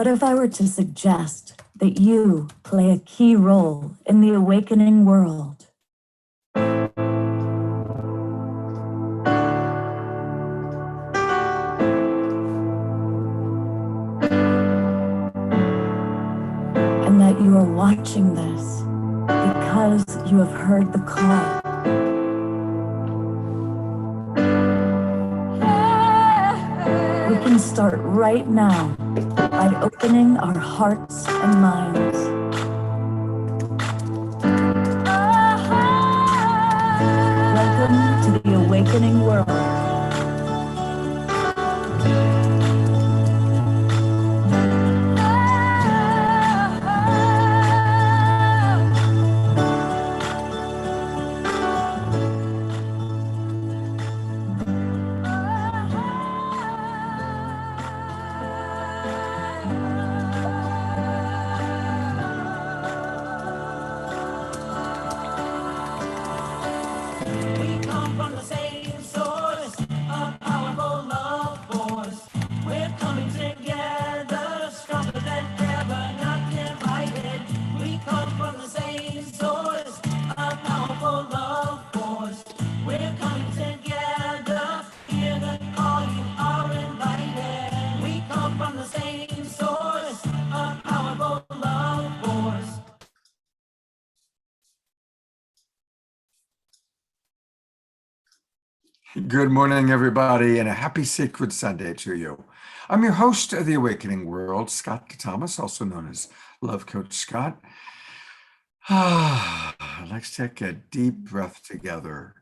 What if I were to suggest that you play a key role in the awakening world? And that you are watching this because you have heard the call. We can start right now by opening our hearts and minds. Welcome to the awakening world. Good morning, everybody, and a happy Sacred Sunday to you. I'm your host of The Awakening World, Scott Thomas, also known as Love Coach Scott. Let's take a deep breath together.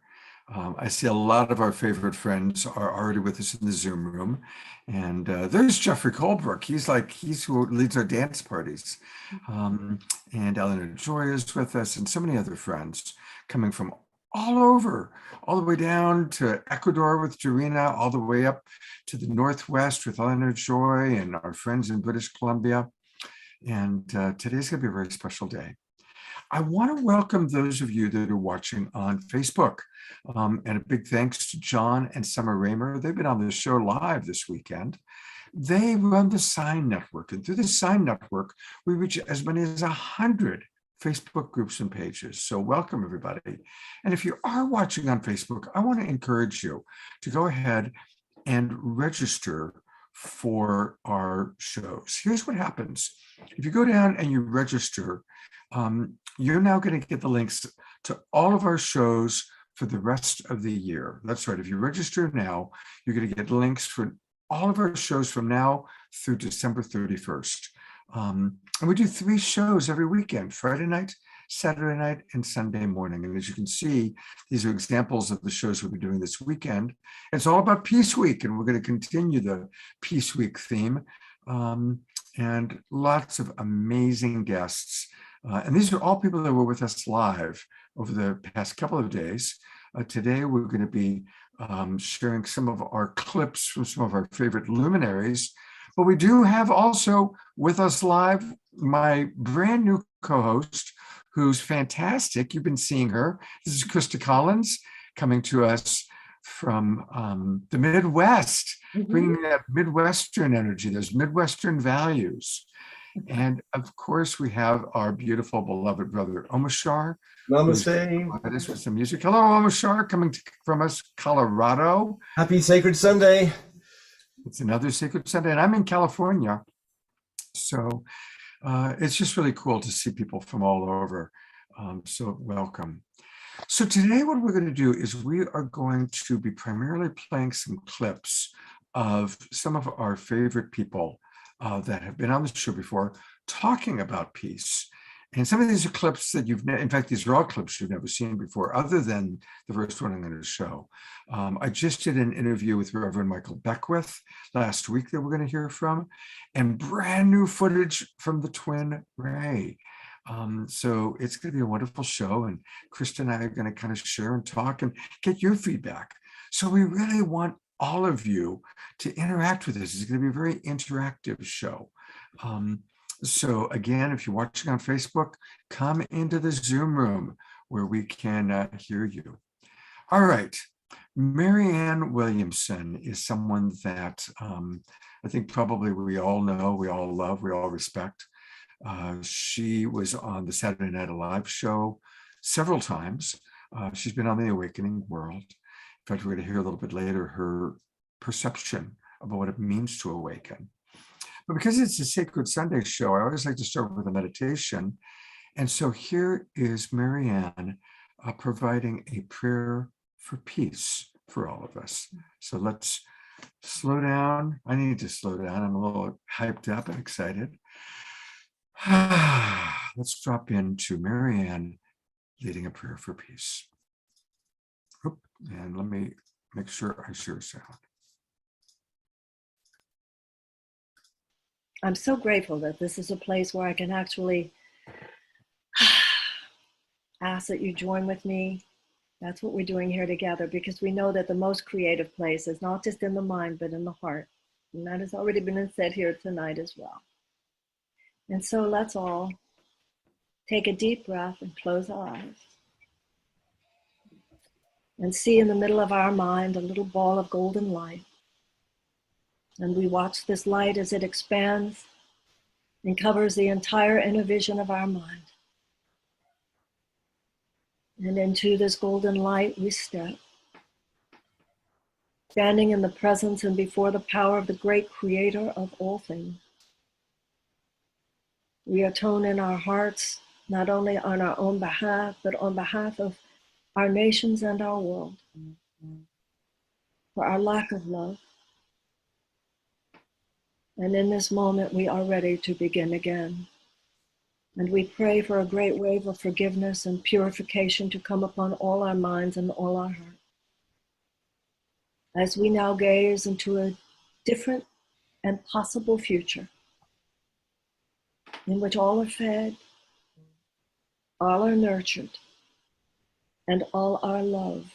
I see a lot of our favorite friends are already with us in the Zoom room. And there's Jeffrey Colebrook. He's who leads our dance parties. And Eleanor Joy is with us, and so many other friends coming from all over, all the way down to Ecuador with Jarena, all the way up to the Northwest with Eleanor Joy and our friends in British Columbia. And today's gonna be a very special day. I want to welcome those of you that are watching on Facebook. And a big thanks to John and Summer Raymer. They've been on the show live this weekend. They run the Sign Network. And through the Sign Network, we reach as many as 100 Facebook groups and pages. So welcome, everybody. And if you are watching on Facebook, I want to encourage you to go ahead and register for our shows. Here's what happens. If you go down and you register, you're now going to get the links to all of our shows for the rest of the year. That's right. If you register now, you're going to get links for all of our shows from now through December 31st. And we do 3 shows every weekend: Friday night, Saturday night, and Sunday morning. And as you can see, these are examples of the shows we'll be doing this weekend. It's all about Peaceweek, and we're going to continue the Peaceweek theme. And lots of amazing guests. And these are all people that were with us live over the past couple of days. Today, we're going to be sharing some of our clips from some of our favorite luminaries. But we do have also with us live my brand new co-host, who's fantastic. You've been seeing her. This is Krista Collins, coming to us from the Midwest, bringing that Midwestern energy, those Midwestern values. And of course, we have our beautiful, beloved brother, Omashar. Namaste. This with some music. Hello, Omashar, coming from us, Colorado. Happy Sacred Sunday. It's another Sacred Sunday, and I'm in California. So it's just really cool to see people from all over. So welcome. So today what we're going to do is we are going to be primarily playing some clips of some of our favorite people that have been on the show before talking about peace. And some of these are clips that in fact, these are all clips you've never seen before, other than the first one I'm going to show. I just did an interview with Reverend Michael Beckwith last week that we're going to hear from, and brand new footage from the twin Ray. So it's going to be a wonderful show, and Krista and I are going to kind of share and talk and get your feedback. So we really want all of you to interact with this. It's going to be a very interactive show. So again, if you're watching on Facebook, come into the Zoom room where we can hear you. All right. Marianne Williamson is someone that I think probably we all know, we all love, we all respect. She was on the Saturday Night Alive show several times. She's been on the Awakening World. In fact, we're going to hear a little bit later her perception about what it means to awaken. But because it's a Sacred Sunday show, I always like to start with a meditation. And so here is Marianne providing a prayer for peace for all of us. So let's slow down. I need to slow down. I'm a little hyped up and excited. Let's drop into Marianne leading a prayer for peace. And let me make sure I share sound. I'm so grateful that this is a place where I can actually ask that you join with me. That's what we're doing here together, because we know that the most creative place is not just in the mind, but in the heart. And that has already been said here tonight as well. And so let's all take a deep breath and close our eyes. And see in the middle of our mind a little ball of golden light. And we watch this light as it expands and covers the entire inner vision of our mind. And into this golden light we step, standing in the presence and before the power of the great creator of all things. We atone in our hearts, not only on our own behalf, but on behalf of our nations and our world, for our lack of love. And in this moment, we are ready to begin again. And we pray for a great wave of forgiveness and purification to come upon all our minds and all our hearts. As we now gaze into a different and possible future, in which all are fed, all are nurtured, and all are loved.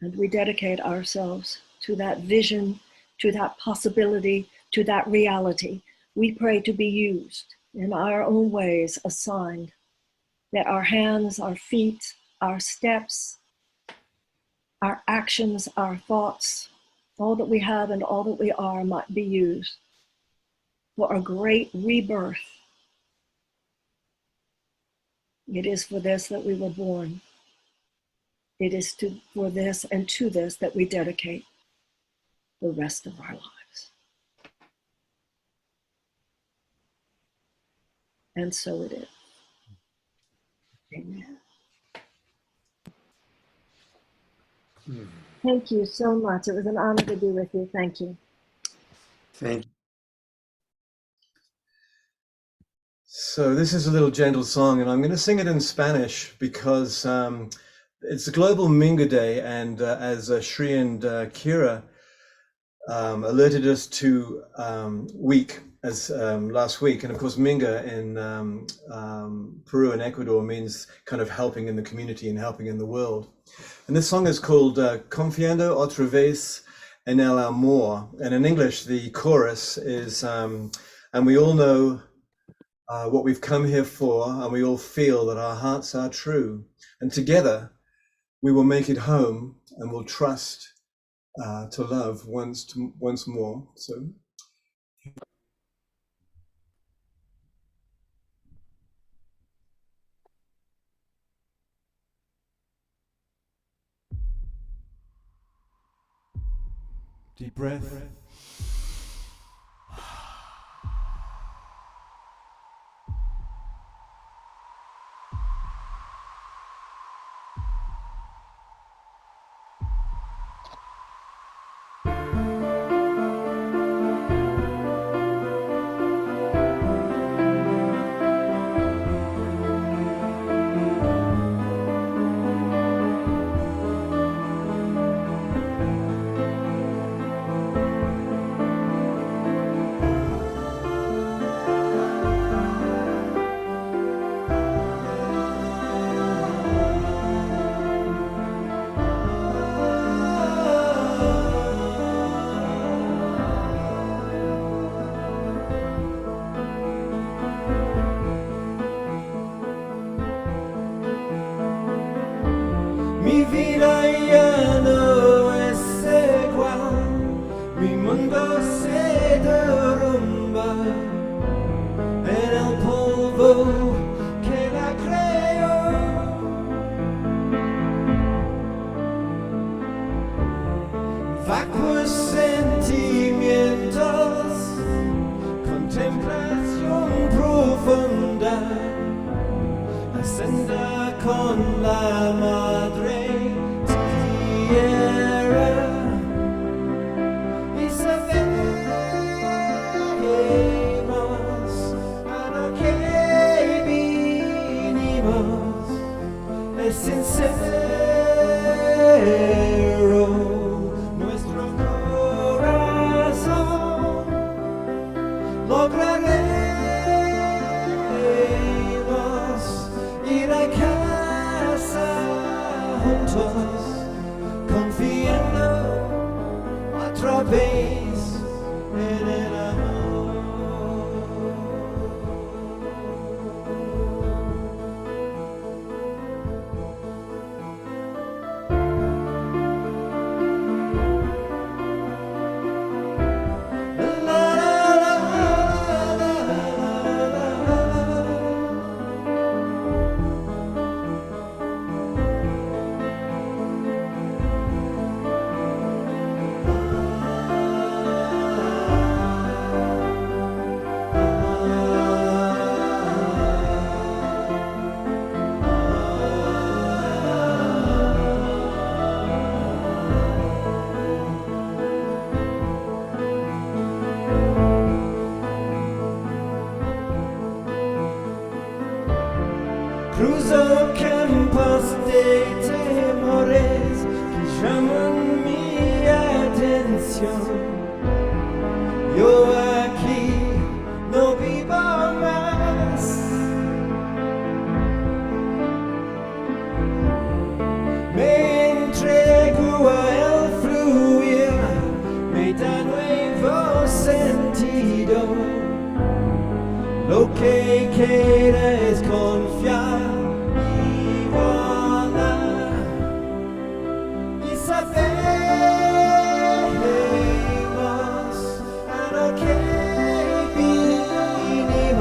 And we dedicate ourselves to that vision, to that possibility, to that reality. We pray to be used in our own ways assigned, that our hands, our feet, our steps, our actions, our thoughts, all that we have and all that we are might be used for a great rebirth. It is for this that we were born. It is for this and to this that we dedicate the rest of our lives. And so it is. Amen. Thank you so much. It was an honor to be with you. Thank you. Thank you. So this is a little gentle song, and I'm going to sing it in Spanish because it's a global Minga Day, and as Shri and Kira alerted us to last week, and of course Minga in Peru and Ecuador means kind of helping in the community and helping in the world. And this song is called Confiando otra vez en el amor, and in English the chorus is and we all know what we've come here for, and we all feel that our hearts are true, and together we will make it home, and we'll trust to love once more. So. Deep breath. nuovo che la creó. Vacuos sentimientos, contemplación profunda, ascenda con la madre tierra y sabemos a lo que vinimos es sincero. Nuestro corazón lograremos ir a casa juntos, confiando otra vez en el amor. La, la, la, la, la, cruzo campos de temores que llaman mi atención. Yo aquí no vivo más. Me entrego al fluir, me da nuevo sentido. Lo que queda es confiar y volar y sabemos a lo que vinimos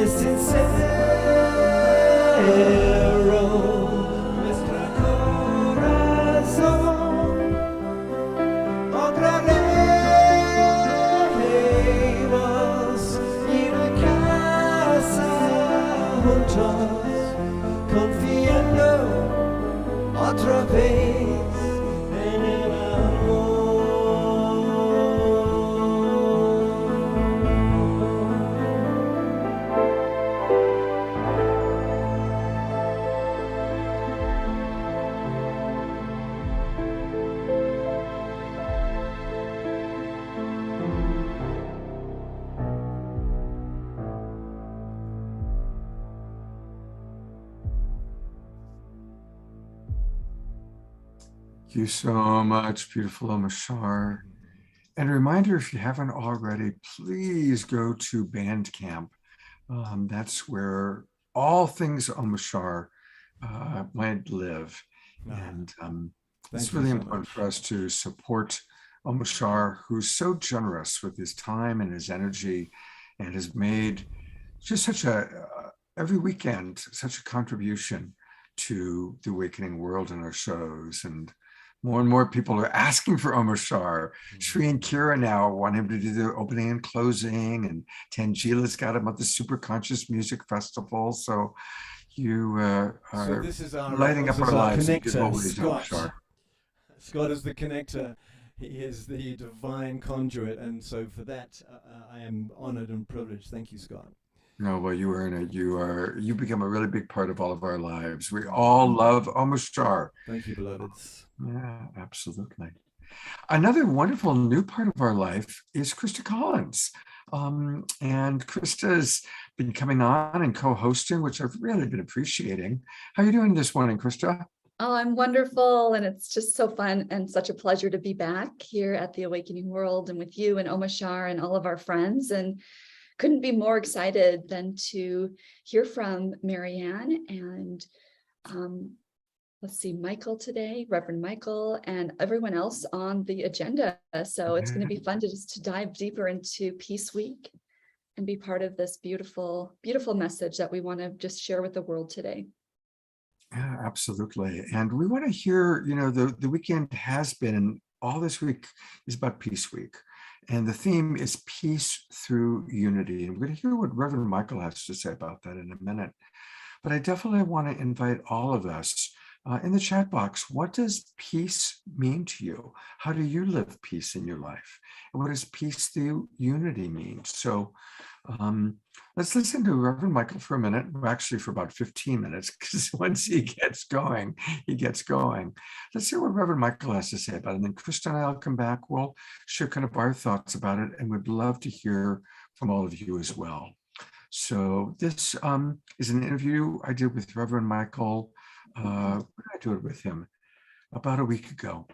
es sincero. Nuestro corazón lograremos ir a casa juntos, confiando otra vez en el amor. Thank you so much, beautiful Omashar. And a reminder, if you haven't already, please go to Bandcamp. That's where all things Omashar might live. And it's really important for us to support Omashar, who's so generous with his time and his energy, and has made just such every weekend, such a contribution to the awakening world in our shows. And more people are asking for Omashar. Shri and Kira now want him to do the opening and closing, and Tangila's got him at the Super Conscious Music Festival. So you are this is our, lighting up our lives. Connector, Scott is the connector. He is the divine conduit, and so for that, I am honored and privileged. Thank you, Scott. No, well, you earn it. You become a really big part of all of our lives. We all love Omashar. Thank you, beloveds. Yeah, absolutely. Another wonderful new part of our life is Krista Collins. And Krista's been coming on and co-hosting, which I've really been appreciating. How are you doing this morning, Krista? Oh, I'm wonderful. And it's just so fun and such a pleasure to be back here at the Awakening World and with you and Omashar and all of our friends. And couldn't be more excited than to hear from Marianne and let's see, Michael today, Reverend Michael, and everyone else on the agenda. So it's going to be fun to dive deeper into Peaceweek and be part of this beautiful, beautiful message that we want to just share with the world today. Yeah, absolutely. And we want to hear, the weekend has been, and all this week is about Peaceweek. And the theme is peace through unity. And we're going to hear what Reverend Michael has to say about that in a minute. But I definitely want to invite all of us in the chat box. What does peace mean to you? How do you live peace in your life? And what does peace through unity mean? So let's listen to Reverend Michael for a minute, actually for about 15 minutes, because once he gets going, he gets going. Let's hear what Reverend Michael has to say about it. And then Krista and I will come back. We'll share kind of our thoughts about it, and we'd love to hear from all of you as well. So this is an interview I did with Reverend Michael. When did I do it with him? About a week ago.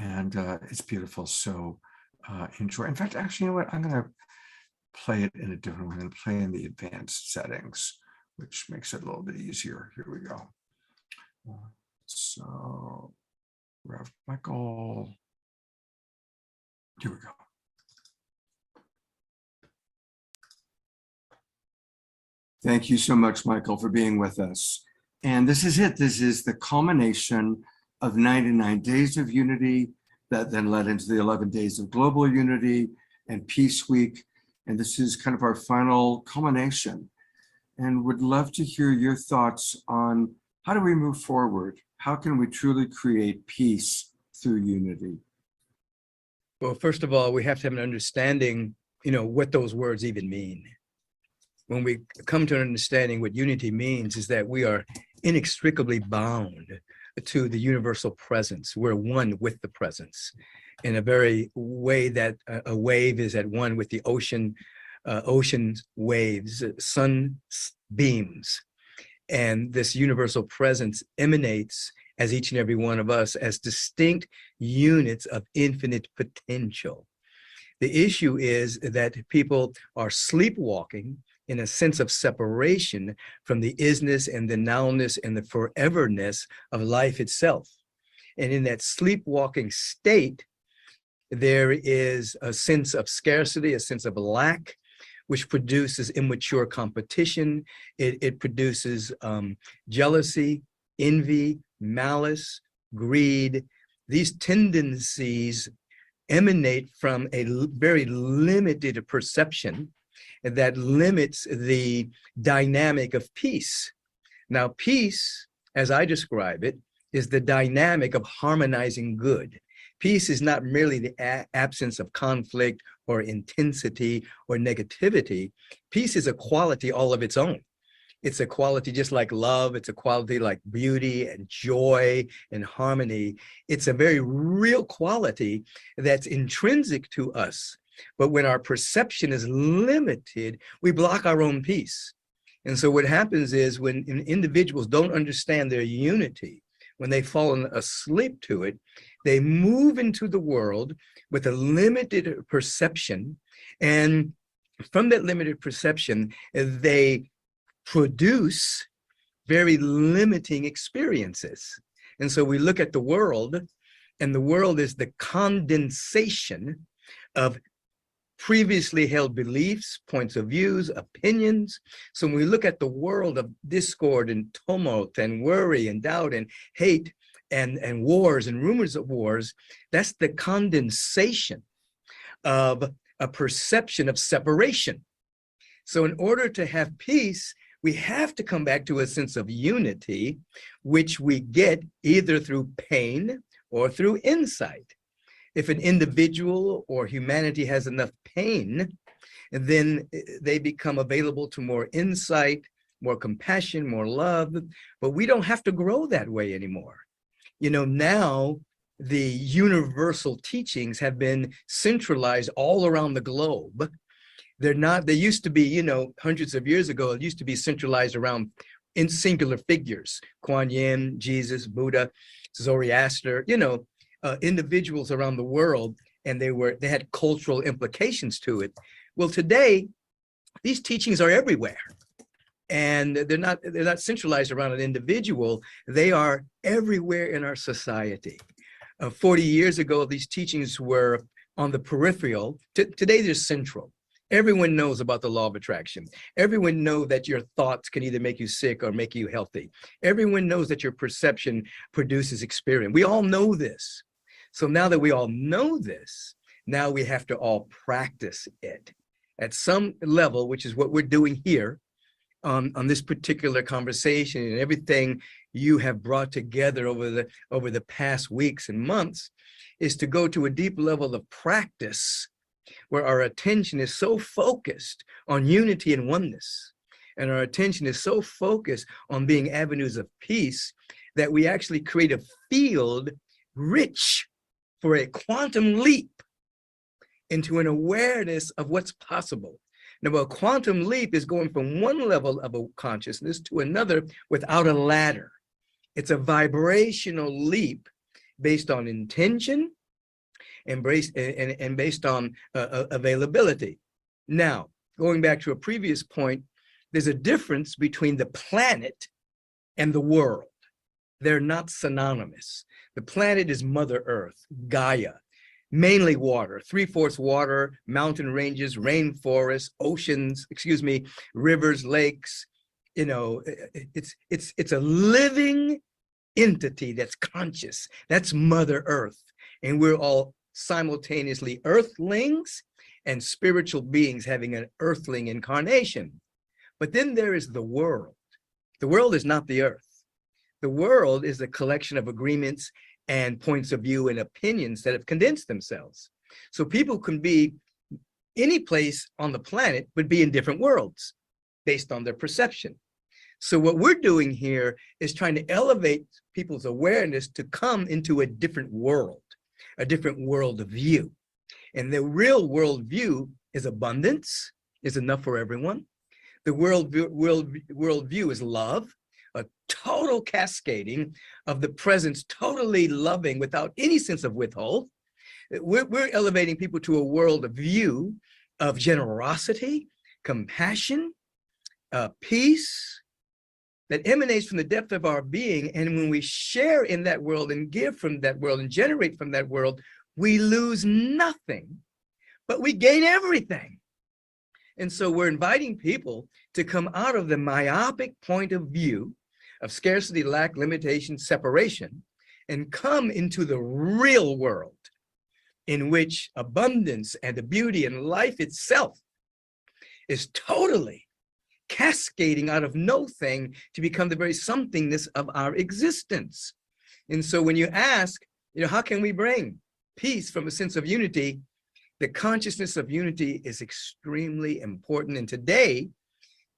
And it's beautiful. So enjoy. In fact, actually, you know what? I'm going to play it in a different way. I'm going to play in the advanced settings, which makes it a little bit easier. Here we go. So, Rev Michael. Here we go. Thank you so much, Michael, for being with us. And this is it. This is the culmination of 99 days of unity that then led into the 11 days of global unity and Peaceweek. And this is kind of our final culmination. And would love to hear your thoughts on how do we move forward? How can we truly create peace through unity? Well, first of all, we have to have an understanding, what those words even mean. When we come to an understanding what unity means is that we are inextricably bound to the universal presence. We're one with the presence in a very way that a wave is at one with the ocean, ocean's waves, sun beams. And this universal presence emanates as each and every one of us as distinct units of infinite potential. The issue is that people are sleepwalking in a sense of separation from the isness and the nowness and the foreverness of life itself. And in that sleepwalking state, there is a sense of scarcity, a sense of lack, which produces immature competition. It produces jealousy, envy, malice, greed. These tendencies emanate from a very limited perception that limits the dynamic of peace. Now, peace, as I describe it, is the dynamic of harmonizing good. Peace is not merely the absence of conflict or intensity or negativity. Peace is a quality all of its own. It's a quality just like love. It's a quality like beauty and joy and harmony. It's a very real quality that's intrinsic to us. But when our perception is limited, we block our own peace. And so what happens is when individuals don't understand their unity, when they fall asleep to it, they move into the world with a limited perception. And from that limited perception, they produce very limiting experiences. And so we look at the world, and the world is the condensation of previously held beliefs, points of views, opinions. So when we look at the world of discord and tumult and worry and doubt and hate and wars and rumors of wars, that's the condensation of a perception of separation. So in order to have peace, we have to come back to a sense of unity, which we get either through pain or through insight. If an individual or humanity has enough pain, then they become available to more insight, more compassion, more love, but we don't have to grow that way anymore. Now the universal teachings have been centralized all around the globe. They're not, they used to be, hundreds of years ago, it used to be centralized around in singular figures, Kuan Yin, Jesus, Buddha, Zoroaster, individuals around the world, and they had cultural implications to it. Well, today, these teachings are everywhere. And they're not centralized around an individual. They are everywhere in our society. 40 years ago, these teachings were on the peripheral. Today, they're central. Everyone knows about the law of attraction. Everyone knows that your thoughts can either make you sick or make you healthy. Everyone knows that your perception produces experience. We all know this. So now that we all know this, now we have to all practice it at some level, which is what we're doing here on this particular conversation, and everything you have brought together over the past weeks and months is to go to a deep level of practice where our attention is so focused on unity and oneness, and our attention is so focused on being avenues of peace, that we actually create a field rich for a quantum leap into an awareness of what's possible. Now, a quantum leap is going from one level of a consciousness to another without a ladder. It's a vibrational leap based on intention and based on availability. Now, going back to a previous point, there's a difference between the planet and the world. They're not synonymous. The planet is Mother Earth, Gaia, mainly water, 3/4 water, mountain ranges, rainforests, oceans, rivers, lakes. It's a living entity that's conscious. That's Mother Earth. And we're all simultaneously earthlings and spiritual beings having an earthling incarnation. But then there is the world. The world is not the earth. The world is a collection of agreements and points of view and opinions that have condensed themselves. So people can be any place on the planet, but be in different worlds based on their perception. So what we're doing here is trying to elevate people's awareness to come into a different world of view. And the real world view is abundance, is enough for everyone. The world view is love, a total cascading of the presence, totally loving without any sense of withhold. We're elevating people to a world of view of generosity, compassion, peace that emanates from the depth of our being. And when we share in that world and give from that world and generate from that world, we lose nothing, but we gain everything. And so we're inviting people to come out of the myopic point of view of scarcity, lack, limitation, separation, and come into the real world in which abundance and the beauty and life itself is totally cascading out of no thing to become the very somethingness of our existence. And so when you ask, how can we bring peace from a sense of unity? The consciousness of unity is extremely important. And today,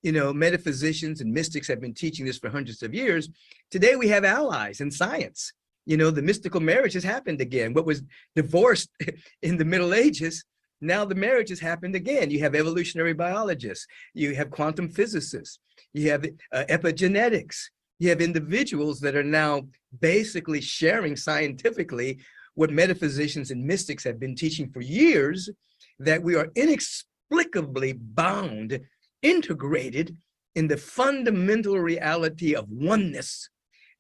metaphysicians and mystics have been teaching this for hundreds of years. Today we have allies in science. The mystical marriage has happened again. What was divorced in the Middle Ages, now the marriage has happened again. You have evolutionary biologists, you have quantum physicists, you have epigenetics, you have individuals that are now basically sharing scientifically what metaphysicians and mystics have been teaching for years, that we are inexplicably bound, integrated in the fundamental reality of oneness.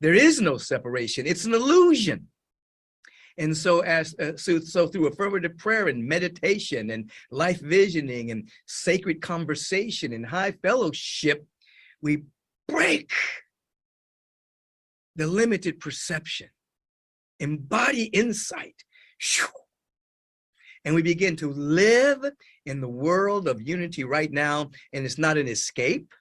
There is no separation. It's an illusion. And so through affirmative prayer and meditation and life visioning and sacred conversation and high fellowship, we break the limited perception, embody insight, and we begin to live in the world of unity right now. And it's not an escape.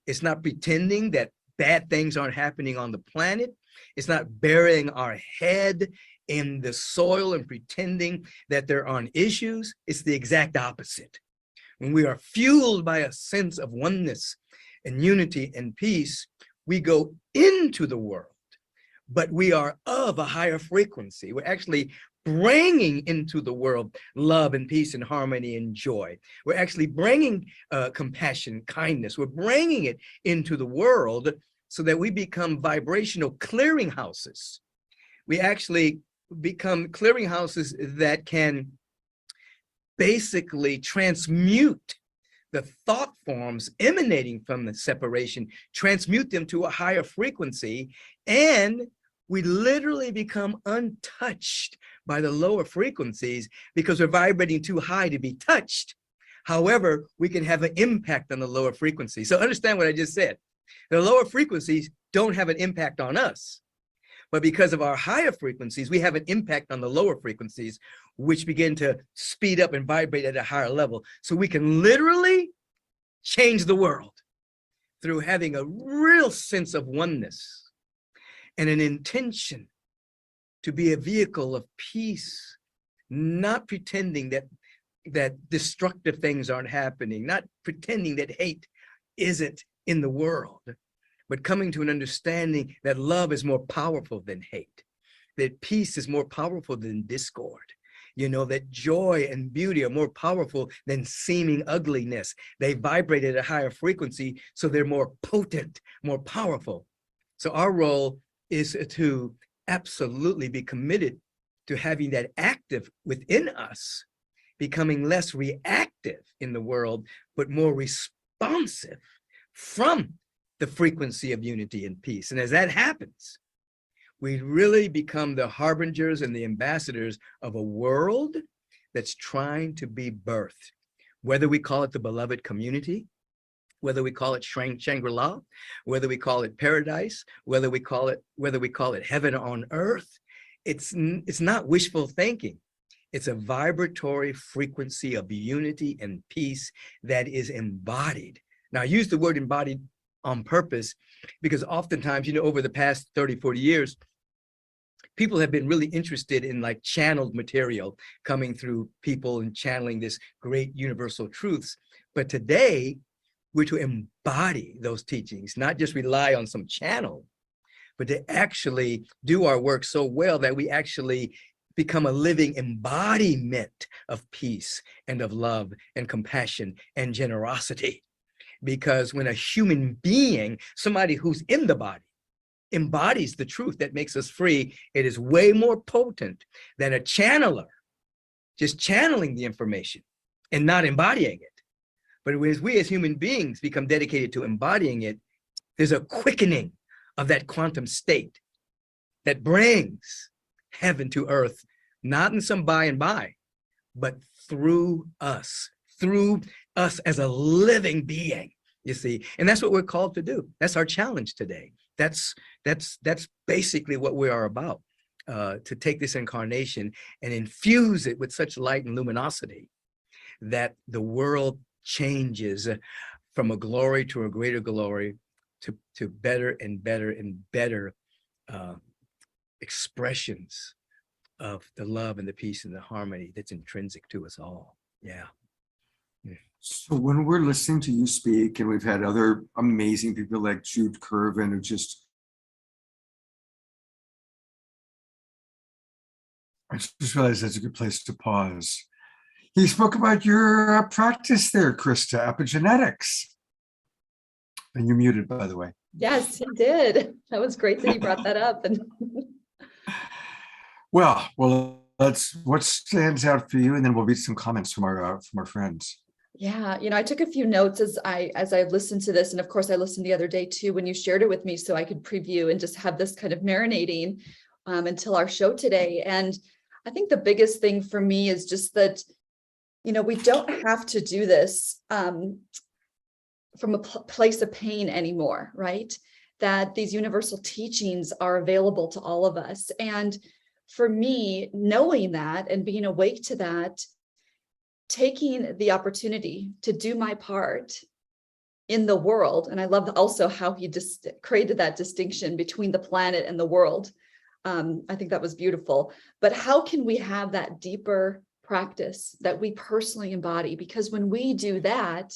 It's not pretending that bad things aren't happening on the planet. It's not burying our head in the soil and pretending that there aren't issues. It's the exact opposite. When we are fueled by a sense of oneness and unity and peace, we go into the world, but we are of a higher frequency. We're actually bringing into the world love and peace and harmony and joy. We're actually bringing compassion, kindness. We're bringing it into the world so that we become vibrational clearinghouses. We actually become clearinghouses that can basically transmute the thought forms emanating from the separation, transmute them to a higher frequency, and we literally become untouched by the lower frequencies because we're vibrating too high to be touched. However, we can have an impact on the lower frequencies. So understand what I just said. The lower frequencies don't have an impact on us, but because of our higher frequencies, we have an impact on the lower frequencies, which begin to speed up and vibrate at a higher level. So we can literally change the world through having a real sense of oneness and an intention to be a vehicle of peace, not pretending that destructive things aren't happening, not pretending that hate isn't in the world, but coming to an understanding that love is more powerful than hate, that peace is more powerful than discord, that joy and beauty are more powerful than seeming ugliness. They vibrate at a higher frequency, so they're more potent, more powerful. So our role is to absolutely be committed to having that active within us, becoming less reactive in the world, but more responsive from the frequency of unity and peace. And as that happens, we really become the harbingers and the ambassadors of a world that's trying to be birthed, whether we call it the beloved community, whether we call it Shangri-La, whether we call it paradise, whether we call it heaven on earth. It's not wishful thinking. It's a vibratory frequency of unity and peace that is embodied. Now, I use the word embodied on purpose because oftentimes, over the past 30, 40 years, people have been really interested in like channeled material coming through people and channeling this great universal truths. But today, we're to embody those teachings, not just rely on some channel, but to actually do our work so well that we actually become a living embodiment of peace and of love and compassion and generosity. Because when a human being, somebody who's in the body, embodies the truth that makes us free, it is way more potent than a channeler just channeling the information and not embodying it. But as we as human beings become dedicated to embodying it, there's a quickening of that quantum state that brings heaven to earth, not in some by and by, but through us as a living being, you see. And that's what we're called to do. That's our challenge today. That's basically what we are about, to take this incarnation and infuse it with such light and luminosity that the world changes from a glory to a greater glory, to better and better and better expressions of the love and the peace and the harmony that's intrinsic to us all. Yeah. So when we're listening to you speak, and we've had other amazing people like Jude Curvin, who I just realized that's a good place to pause. He spoke about your practice there, Krista, epigenetics. And you're muted, by the way. Yes, he did. That was great that he brought that up. And well, let's. What stands out for you, and then we'll read some comments from our friends. Yeah, I took a few notes as I listened to this, and of course I listened the other day too when you shared it with me, so I could preview and just have this kind of marinating until our show today. And I think the biggest thing for me is just that, we don't have to do this from a place of pain anymore, right? That these universal teachings are available to all of us. And for me, knowing that and being awake to that, taking the opportunity to do my part in the world. And I love also how he just created that distinction between the planet and the world. I think that was beautiful. But how can we have that deeper practice that we personally embody? Because when we do that,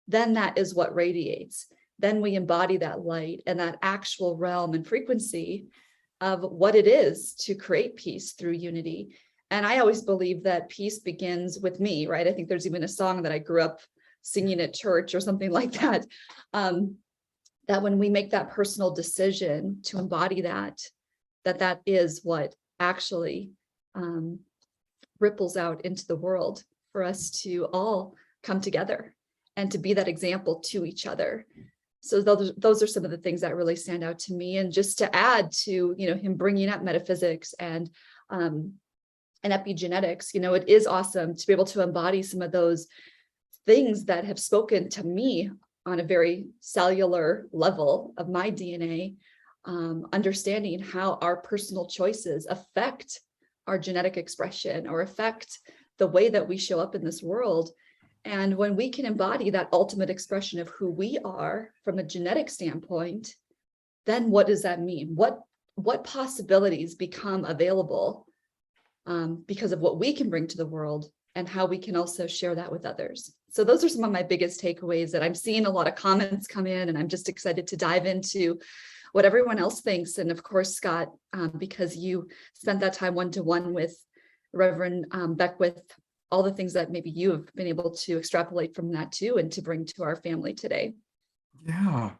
then that is what radiates. Then we embody that light and that actual realm and frequency of what it is to create peace through unity. And I always believe that peace begins with me, right? I think there's even a song that I grew up singing at church or something like that, that when we make that personal decision to embody that is what actually ripples out into the world for us to all come together and to be that example to each other. So those are some of the things that really stand out to me. And just to add to, him bringing up metaphysics and epigenetics, it is awesome to be able to embody some of those things that have spoken to me on a very cellular level of my DNA, understanding how our personal choices affect our genetic expression or affect the way that we show up in this world. And when we can embody that ultimate expression of who we are from a genetic standpoint, then what does that mean? What possibilities become available because of what we can bring to the world and how we can also share that with others? So those are some of my biggest takeaways that I'm seeing a lot of comments come in, and I'm just excited to dive into what everyone else thinks. And of course, Scott, because you spent that time one-to-one with Reverend Beckwith, all the things that maybe you have been able to extrapolate from that too, and to bring to our family today. Yeah,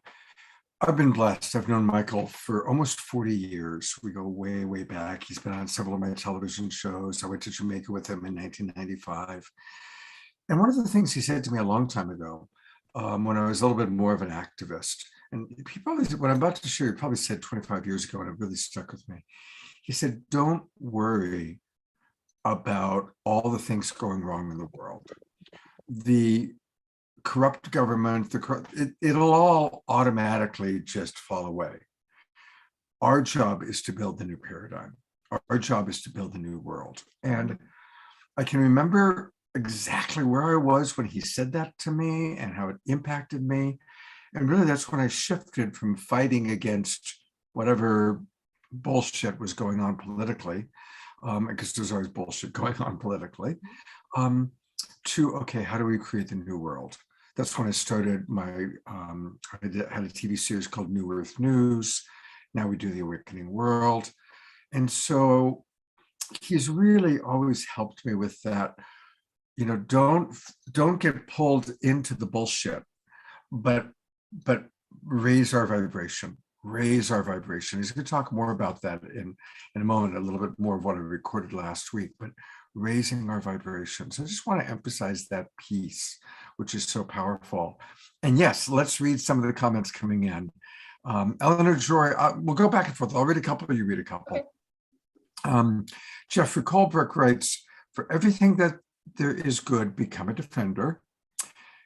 I've been blessed. I've known Michael for almost 40 years. We go way, way back. He's been on several of my television shows. I went to Jamaica with him in 1995. And one of the things he said to me a long time ago, when I was a little bit more of an activist, and he probably, what I'm about to share, he probably said 25 years ago, and it really stuck with me. He said, don't worry about all the things going wrong in the world. The corrupt government, it'll all automatically just fall away. Our job is to build the new paradigm. Our job is to build the new world. And I can remember exactly where I was when he said that to me and how it impacted me. And really, that's when I shifted from fighting against whatever bullshit was going on politically, because there's always bullshit going on politically, to, okay, how do we create the new world? That's when I started my, I had a TV series called New Earth News. Now we do The Awakening World. And so he's really always helped me with that. You know, don't get pulled into the bullshit, but raise our vibration. Raise our vibration. He's going to talk more about that in a moment, a little bit more of what I recorded last week, but raising our vibrations. I just want to emphasize that piece, which is so powerful. And yes, let's read some of the comments coming in. Eleanor Joy, we'll go back and forth. I'll read a couple, you read a couple. Okay. Jeffrey Colbrook writes, for everything that there is good, become a defender.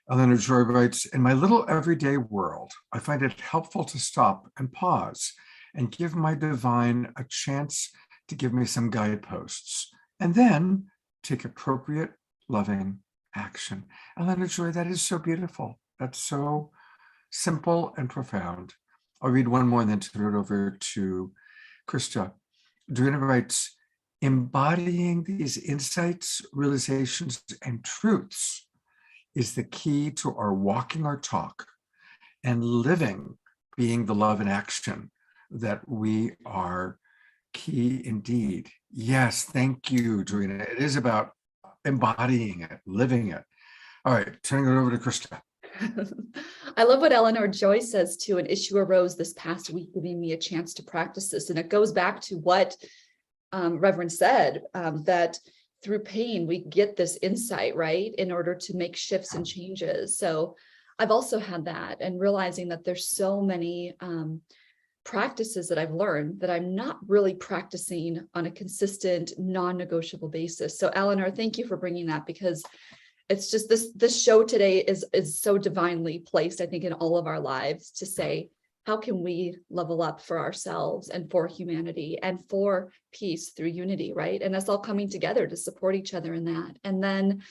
Eleanor Joy writes, in my little everyday world, I find it helpful to stop and pause and give my divine a chance to give me some guideposts, and then take appropriate, loving action. Eleanor Joy, that is so beautiful. That's so simple and profound. I'll read one more and then turn it over to Krista. Dorina writes, embodying these insights, realizations, and truths is the key to our walking our talk and living, being the love and action that we are. Key indeed. Yes, thank you, Dorina. It is about embodying it, living it. All right, turning it over to Krista. I love what Eleanor Joy says too. An issue arose this past week, giving me a chance to practice this. And it goes back to what Reverend said, that through pain, we get this insight, right, in order to make shifts and changes. So I've also had that, and realizing that there's so many practices that I've learned that I'm not really practicing on a consistent, non-negotiable basis. So Eleanor, thank you for bringing that, because it's just this show today is so divinely placed, I think, in all of our lives to say, how can we level up for ourselves and for humanity and for peace through unity, right? And us all coming together to support each other in that. And then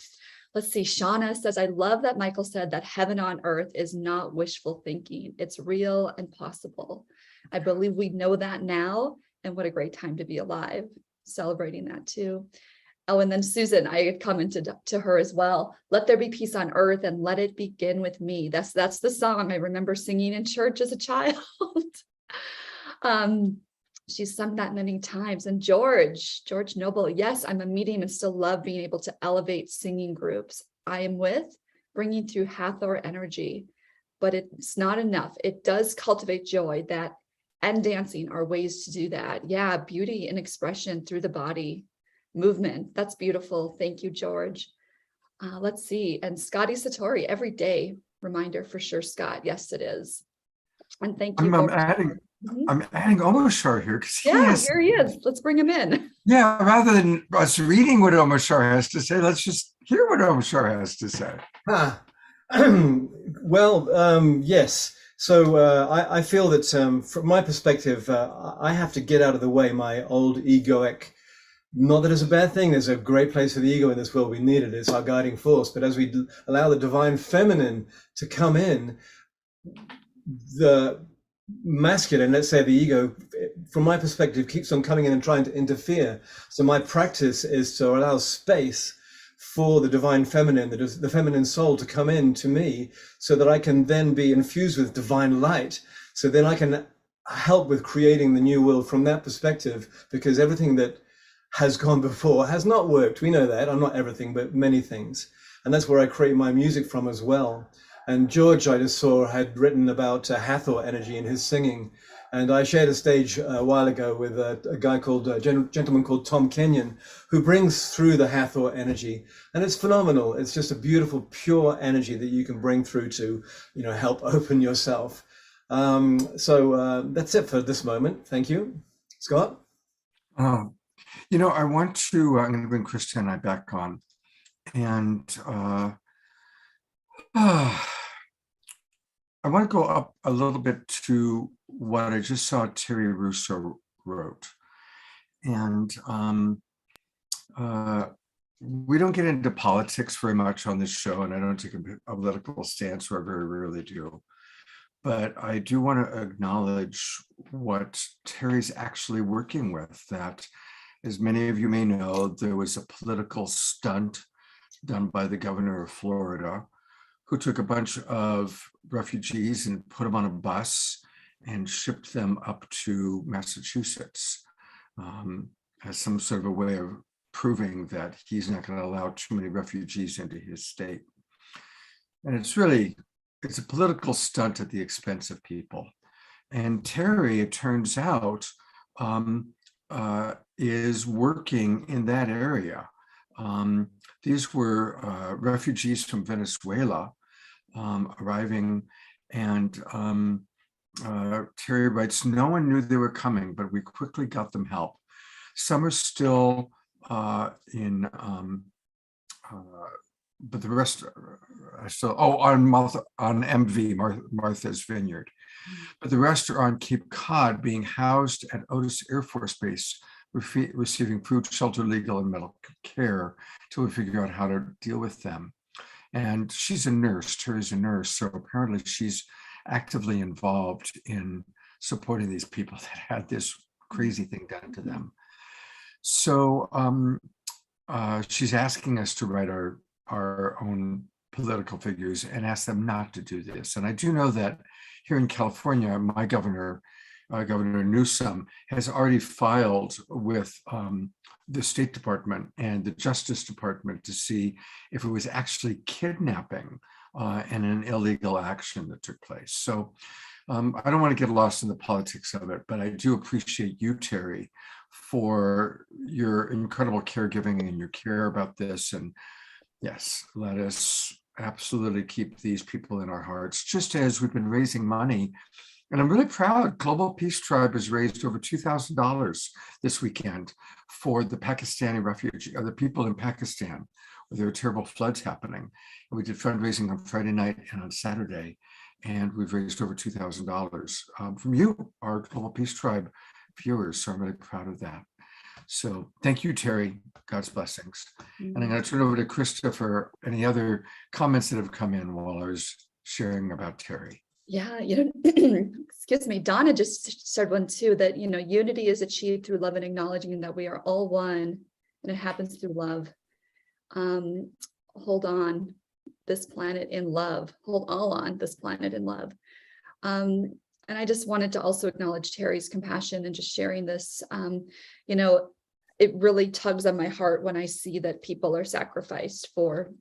let's see, Shauna says, I love that Michael said that heaven on earth is not wishful thinking. It's real and possible. I believe we know that now, and what a great time to be alive, celebrating that too. Oh, and then Susan, I had commented to her as well. Let there be peace on earth and let it begin with me. That's the song I remember singing in church as a child. She's sung that many times. And George Noble, yes, I'm a medium and still love being able to elevate singing groups I am with, bringing through Hathor energy, but it's not enough. It does cultivate joy, that and dancing are ways to do that. Yeah, beauty and expression through the body. Movement. That's beautiful. Thank you, George. Let's see. And Scotty Satori, every day reminder for sure, Scott. Yes, it is. And thank you. I'm adding I'm adding Omashar here because Yeah, here he is. Let's bring him in. Yeah, rather than us reading what Omashar has to say, let's just hear what Omashar has to say. Well, yes. So I feel that from my perspective, I have to get out of the way my old egoic. Not that it's a bad thing. There's a great place for the ego in this world. We need it. It's our guiding force. But as we allow the divine feminine to come in, the masculine, let's say the ego, from my perspective, keeps on coming in and trying to interfere. So my practice is to allow space for the divine feminine, the feminine soul to come in to me so that I can then be infused with divine light. So then I can help with creating the new world from that perspective, because everything that has gone before has not worked. We know that. I'm not everything, but many things. And that's where I create my music from as well. And George, I just saw, had written about Hathor energy in his singing. And I shared a stage a while ago with a guy called, a gentleman called Tom Kenyon, who brings through the Hathor energy. And it's phenomenal. It's just a beautiful, pure energy that you can bring through to, help open yourself. So that's it for this moment. Thank you. Scott? I want to, I'm going to bring Krista and I back on. And I want to go up a little bit to what I just saw Terry Russo wrote. And we don't get into politics very much on this show, and I don't take a political stance, or I very rarely do. But I do want to acknowledge what Terry's actually working with, that, as many of you may know, there was a political stunt done by the governor of Florida, who took a bunch of refugees and put them on a bus and shipped them up to Massachusetts as some sort of a way of proving that he's not going to allow too many refugees into his state. And it's a political stunt at the expense of people. And Terry, it turns out, is working in that area. These were refugees from Venezuela arriving, and Terry writes, no one knew they were coming, but we quickly got them help. Some are still but the rest are still, on MV, Martha's Vineyard. But the rest are on Cape Cod, being housed at Otis Air Force Base, receiving food, shelter, legal, and medical care till we figure out how to deal with them. And she's a nurse, Terry's a nurse, so apparently she's actively involved in supporting these people that had this crazy thing done to them. So she's asking us to write our own political figures and ask them not to do this. And I do know that here in California, my governor, Governor Newsom, has already filed with the State Department and the Justice Department to see if it was actually kidnapping and an illegal action that took place. So I don't want to get lost in the politics of it, but I do appreciate you, Terry, for your incredible caregiving and your care about this. And yes, let us absolutely keep these people in our hearts, just as we've been raising money. And I'm really proud. Global Peace Tribe has raised over $2,000 this weekend for the Pakistani refugee, or the people in Pakistan, where there are terrible floods happening. And we did fundraising on Friday night and on Saturday, and we've raised over $2,000 from you, our Global Peace Tribe viewers. So I'm really proud of that. So thank you, Terry. God's blessings. And I'm going to turn over to Krista for any other comments that have come in while I was sharing about Terry. Yeah, excuse me, Donna just said one too, that, unity is achieved through love and acknowledging that we are all one, and it happens through love. Hold on this planet in love. Hold all on this planet in love. And I just wanted to also acknowledge Terry's compassion and just sharing this. It really tugs on my heart when I see that people are sacrificed for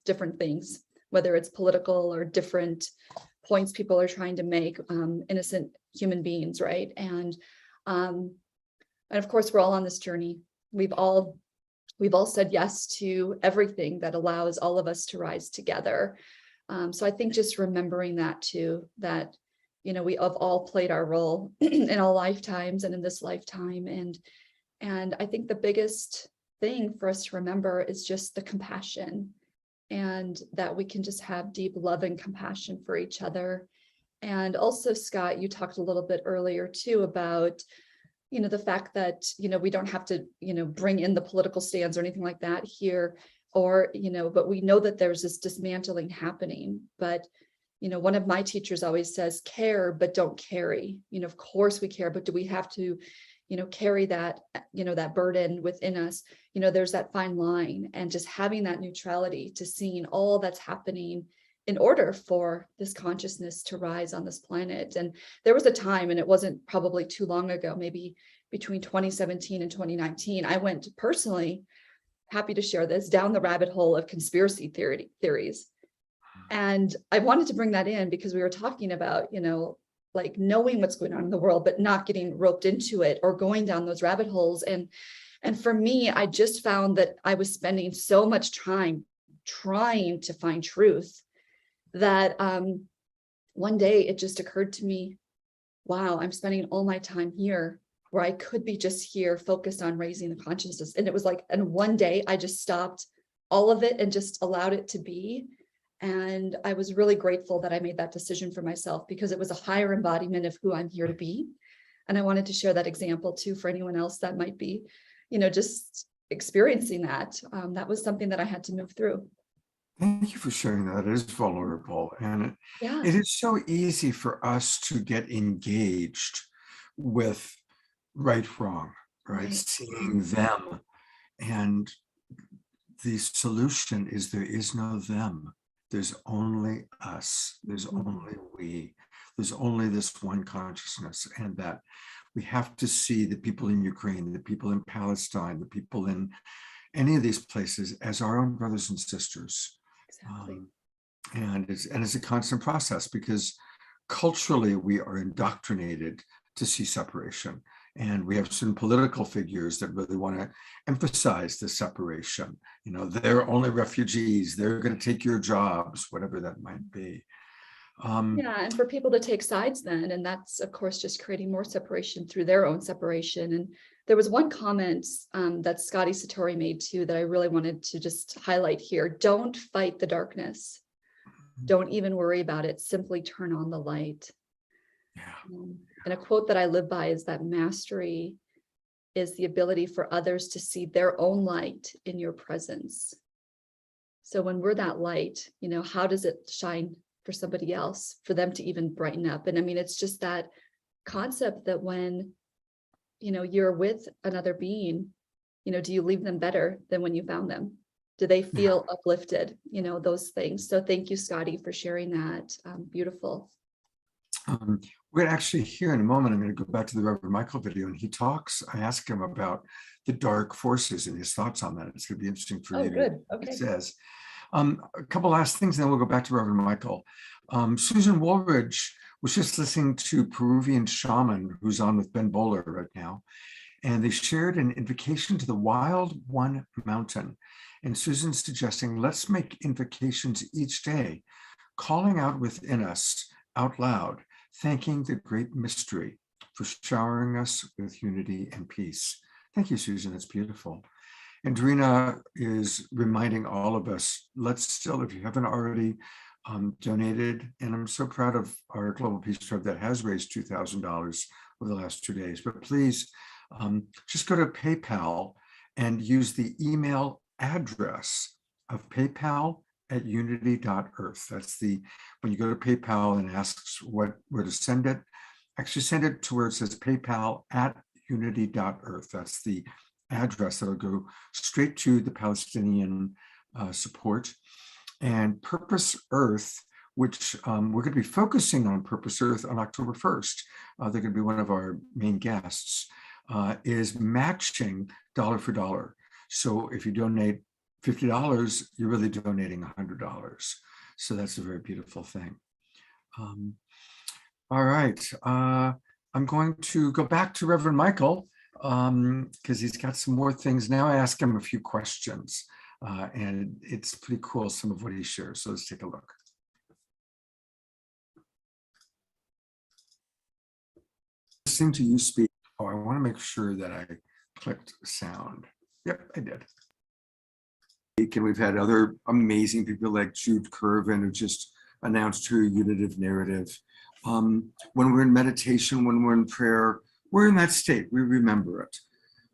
different things, whether it's political or different points people are trying to make, innocent human beings, right? And of course, we're all on this journey. We've all said yes to everything that allows all of us to rise together. So I think just remembering that too, that we have all played our role in all lifetimes and in this lifetime. And I think the biggest thing for us to remember is just the compassion, and that we can just have deep love and compassion for each other. And also, Scott, you talked a little bit earlier too about, the fact that, we don't have to, bring in the political stands or anything like that here, or, but we know that there's this dismantling happening. But, one of my teachers always says, care, but don't carry. Of course we care, but do we have to, carry that, that burden within us? There's that fine line, and just having that neutrality to seeing all that's happening in order for this consciousness to rise on this planet. And there was a time, and it wasn't probably too long ago, maybe between 2017 and 2019, I went personally, happy to share this, down the rabbit hole of conspiracy theories. And I wanted to bring that in because we were talking about, like knowing what's going on in the world, but not getting roped into it or going down those rabbit holes. And for me, I just found that I was spending so much time trying to find truth that one day it just occurred to me, wow, I'm spending all my time here where I could be just here focused on raising the consciousness. And it was like, and one day I just stopped all of it and just allowed it to be. And I was really grateful that I made that decision for myself, because it was a higher embodiment of who I'm here to be. And I wanted to share that example too for anyone else that might be, just experiencing that. That was something that I had to move through. Thank you for sharing that. It is vulnerable. And it is so easy for us to get engaged with right, wrong, right? Seeing them. And the solution is there is no them. There's only us. There's only we. There's only this one consciousness. And that we have to see the people in Ukraine, the people in Palestine, the people in any of these places as our own brothers and sisters. Exactly. And it's a constant process, because culturally we are indoctrinated to see separation. And we have certain political figures that really want to emphasize the separation. They're only refugees. They're going to take your jobs, whatever that might be. And for people to take sides then, and that's of course just creating more separation through their own separation. And there was one comment that Scotty Satori made too that I really wanted to just highlight here. Don't fight the darkness. Don't even worry about it. Simply turn on the light. And a quote that I live by is that mastery is the ability for others to see their own light in your presence. So when we're that light, how does it shine for somebody else, for them to even brighten up? And I mean, it's just that concept that when, you're with another being, do you leave them better than when you found them? Do they feel uplifted? Those things. So thank you, Scotty, for sharing that. Beautiful. We're going to actually hear in a moment, I'm going to go back to the Reverend Michael video, and he talks, I asked him about the dark forces and his thoughts on that. It's going to be interesting for you. Good. Okay. It says. A couple last things, and then we'll go back to Reverend Michael. Susan Woolridge was just listening to Peruvian shaman who's on with Ben Bowler right now, and they shared an invocation to the Wild One Mountain. And Susan's suggesting, let's make invocations each day, calling out within us out loud, thanking the great mystery for showering us with unity and peace. Thank you, Susan. That's beautiful. And Dorina is reminding all of us, let's still, if you haven't already donated, and I'm so proud of our Global Peace Tribe that has raised $2,000 over the last 2 days, but please just go to PayPal and use the email address of PayPal@unity.earth. That's when you go to PayPal and asks where to send it, actually send it to where it says PayPal@unity.earth. That's the address that'll go straight to the Palestinian support. And Purpose Earth, which we're going to be focusing on Purpose Earth on October 1st. They're going to be one of our main guests, is matching dollar for dollar. So if you donate $50, you're really donating $100. So that's a very beautiful thing. All right. I'm going to go back to Reverend Michael because he's got some more things. Now I ask him a few questions and it's pretty cool, some of what he shares. So let's take a look. listening to you speak. Oh, I want to make sure that I clicked sound. Yep, I did. And we've had other amazing people like Jude Curvin, who just announced her unitive narrative. When we're in meditation, when we're in prayer, we're in that state, we remember it.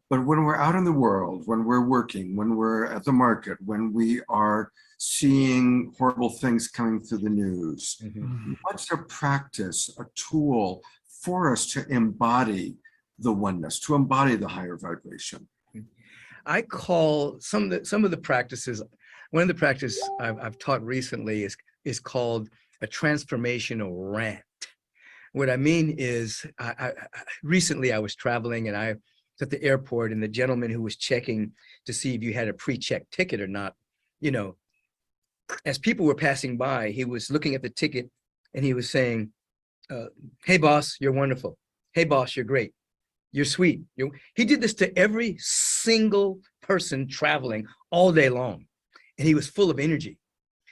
But when we're out in the world, when we're working, when we're at the market, when we are seeing horrible things coming through the news, what's a practice, a tool for us to embody the oneness, to embody the higher vibration? I call some of the practices, one of the practices I've taught recently is called a transformational rant. What I mean is, recently I was traveling and I was at the airport, and the gentleman who was checking to see if you had a pre-checked ticket or not, you know, as people were passing by, he was looking at the ticket and he was saying, hey boss, you're wonderful. Hey boss, you're great. You're sweet. He did this to every single person traveling all day long. And he was full of energy.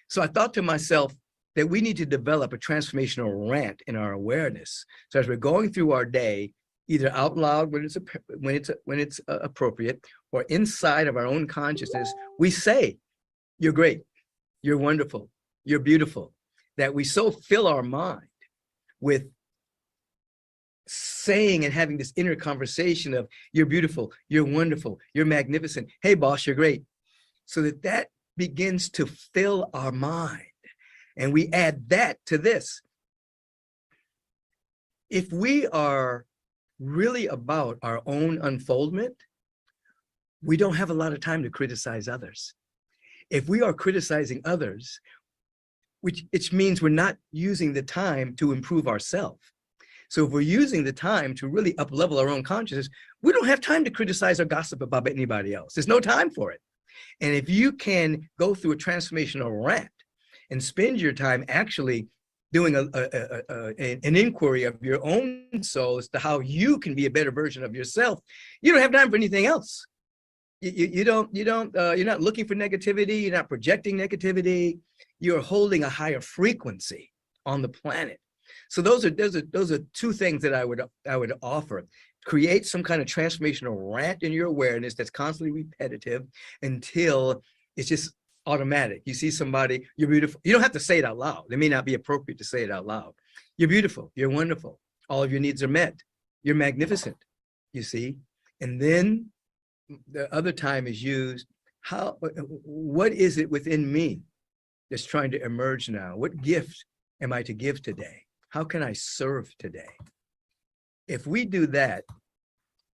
So I thought to myself that we need to develop a transformational rant in our awareness. So as we're going through our day, either out loud when it's appropriate, or inside of our own consciousness, we say, you're great, you're wonderful, you're beautiful, that we so fill our mind with saying and having this inner conversation of you're beautiful, you're wonderful, you're magnificent, hey boss, you're great, so that begins to fill our mind. And we add that to this. If we are really about our own unfoldment, we don't have a lot of time to criticize others. If we are criticizing others, which means we're not using the time to improve ourselves. So if we're using the time to really up-level our own consciousness, we don't have time to criticize or gossip about anybody else. There's no time for it. And if you can go through a transformational rant and spend your time actually doing an inquiry of your own soul as to how you can be a better version of yourself, you don't have time for anything else. You're not looking for negativity. You're not projecting negativity. You're holding a higher frequency on the planet. So those are two things that I would offer. Create some kind of transformational rant in your awareness that's constantly repetitive until it's just automatic. You see somebody, you're beautiful. You don't have to say it out loud. It may not be appropriate to say it out loud. You're beautiful. You're wonderful. All of your needs are met. You're magnificent. You see? And then the other time is used, what is it within me that's trying to emerge now? What gift am I to give today? How can I serve today? If we do that,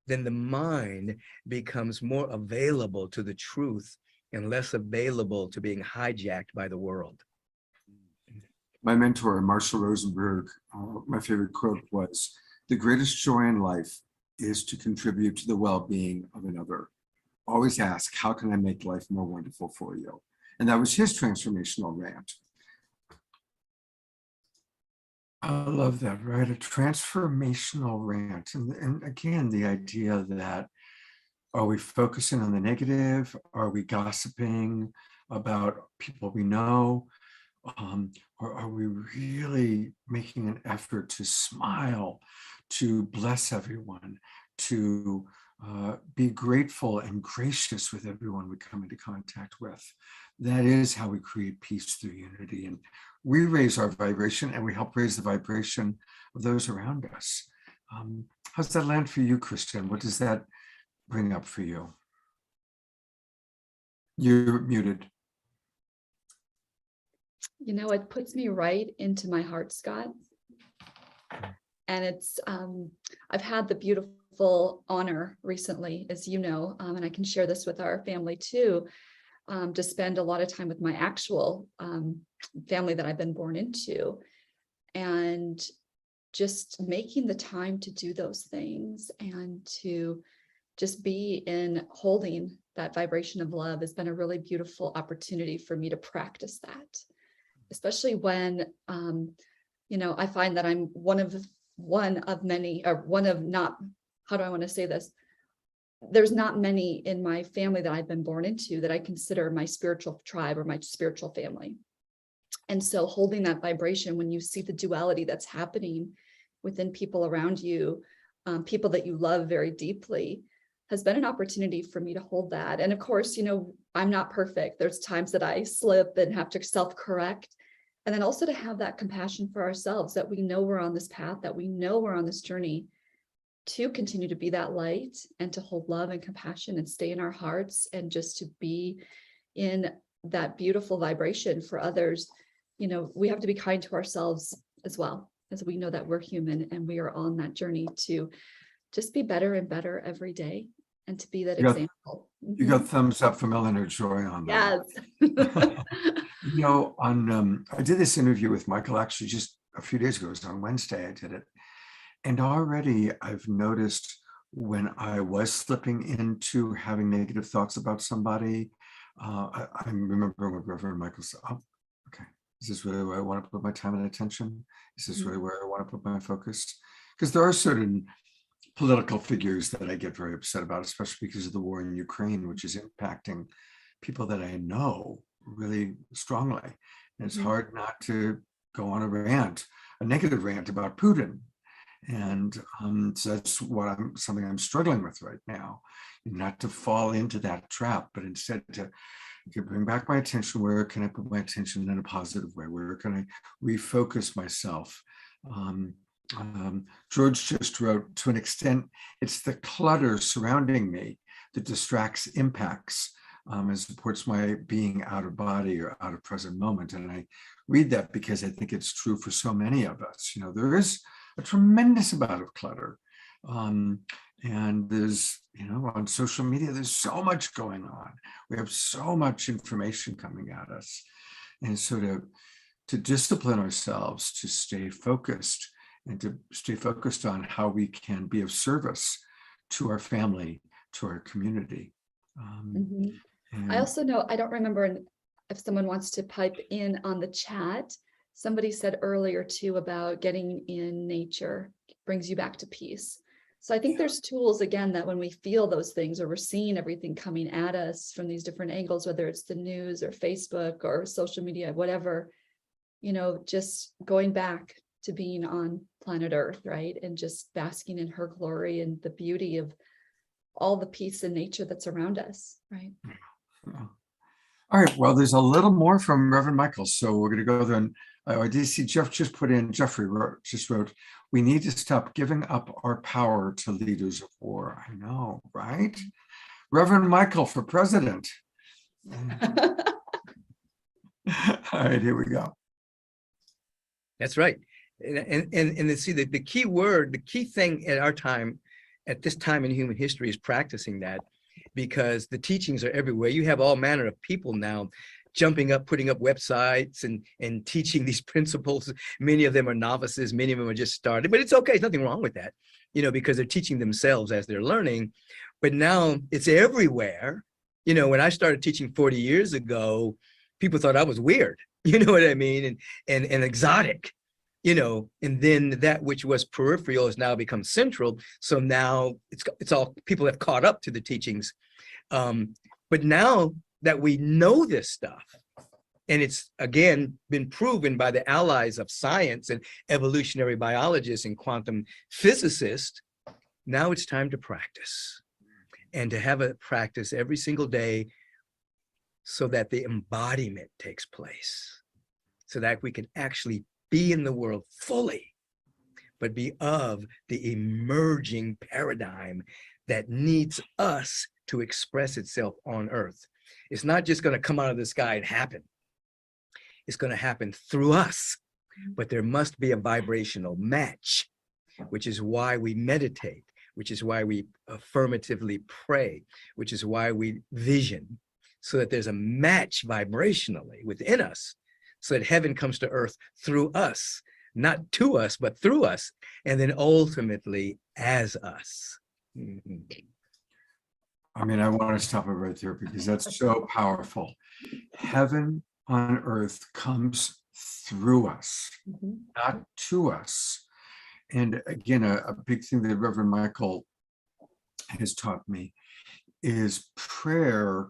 then the mind becomes more available to the truth and less available to being hijacked by the world. My mentor, Marshall Rosenberg, my favorite quote was, "The greatest joy in life is to contribute to the well-being of another. Always ask, how can I make life more wonderful for you?" And that was his transformational rant. I love that, right? A transformational rant. And again, the idea that, are we focusing on the negative? Are we gossiping about people we know? Or are we really making an effort to smile, to bless everyone, to be grateful and gracious with everyone we come into contact with? That is how we create peace through unity. And we raise our vibration and we help raise the vibration of those around us. How's that land for you, Kristen? What does that bring up for you? You're muted. You know, it puts me right into my heart, Scott. And it's, I've had the beautiful honor recently, as you know, and I can share this with our family too, to spend a lot of time with my actual family that I've been born into, and just making the time to do those things and to just be in holding that vibration of love has been a really beautiful opportunity for me to practice that, especially when, you know, I find that I'm one of many, or one of not, how do I want to say this? There's not many in my family that I've been born into that I consider my spiritual tribe or my spiritual family. And so holding that vibration when you see the duality that's happening within people around you, people that you love very deeply, has been an opportunity for me to hold that. And of course, I'm not perfect. There's times that I slip and have to self-correct. And then also to have that compassion for ourselves, that we know we're on this path, that we know we're on this journey, to continue to be that light and to hold love and compassion and stay in our hearts, and just to be in that beautiful vibration for others. We have to be kind to ourselves as well, as we know that we're human and we are on that journey to just be better and better every day, and to be that example. You got thumbs up from Eleanor Joy on that. Yes. I did this interview with Michael actually just a few days ago. It was on Wednesday I did it. And already I've noticed when I was slipping into having negative thoughts about somebody, I remember when Reverend Michael said, oh, okay, is this really where I want to put my time and attention? Is this really where I want to put my focus? Because there are certain political figures that I get very upset about, especially because of the war in Ukraine, which is impacting people that I know really strongly. And it's hard not to go on a negative rant about Putin. And so that's something I'm struggling with right now, not to fall into that trap, but instead to bring back my attention. Where can I put my attention in a positive way? Where can I refocus myself? George just wrote, to an extent, it's the clutter surrounding me that distracts, impacts, and supports my being out of body or out of present moment. And I read that because I think it's true for so many of us. There is a tremendous amount of clutter. And there's, on social media, there's so much going on. We have so much information coming at us. And so to discipline ourselves, to stay focused, and to stay focused on how we can be of service to our family, to our community. I also know, I don't remember if someone wants to pipe in on the chat. Somebody said earlier too about getting in nature brings you back to peace. So I think there's tools, again, that when we feel those things, or we're seeing everything coming at us from these different angles, whether it's the news or Facebook or social media, whatever, just going back to being on planet Earth, right? And just basking in her glory and the beauty of all the peace and nature that's around us, right? All right, well, there's a little more from Reverend Michael, so we're going to go there. And I did see Jeffrey wrote, we need to stop giving up our power to leaders of war. I know, right? Reverend Michael for president. All right, here we go. That's right. And see, the key word, the key thing at this time in human history is practicing that, because the teachings are everywhere. You have all manner of people now jumping up, putting up websites and teaching these principles. Many of them are novices, many of them are just started, but it's okay. There's nothing wrong with that, because they're teaching themselves as they're learning. But now it's everywhere. When I started teaching 40 years ago, people thought I was weird, you know what I mean? And exotic. And then that which was peripheral has now become central. So now it's all, people have caught up to the teachings. But now that we know this stuff, and it's again been proven by the allies of science and evolutionary biologists and quantum physicists, now it's time to practice, and to have a practice every single day, so that the embodiment takes place, so that we can actually be in the world fully, but be of the emerging paradigm that needs us to express itself on Earth. It's not just going to come out of the sky and happen. It's going to happen through us, but there must be a vibrational match, which is why we meditate, which is why we affirmatively pray, which is why we vision, so that there's a match vibrationally within us, so that heaven comes to earth through us, not to us, but through us, and then ultimately as us. I mean, I want to stop it right there because that's so powerful. Heaven on earth comes through us, not to us. And again, a big thing that Reverend Michael has taught me is prayer.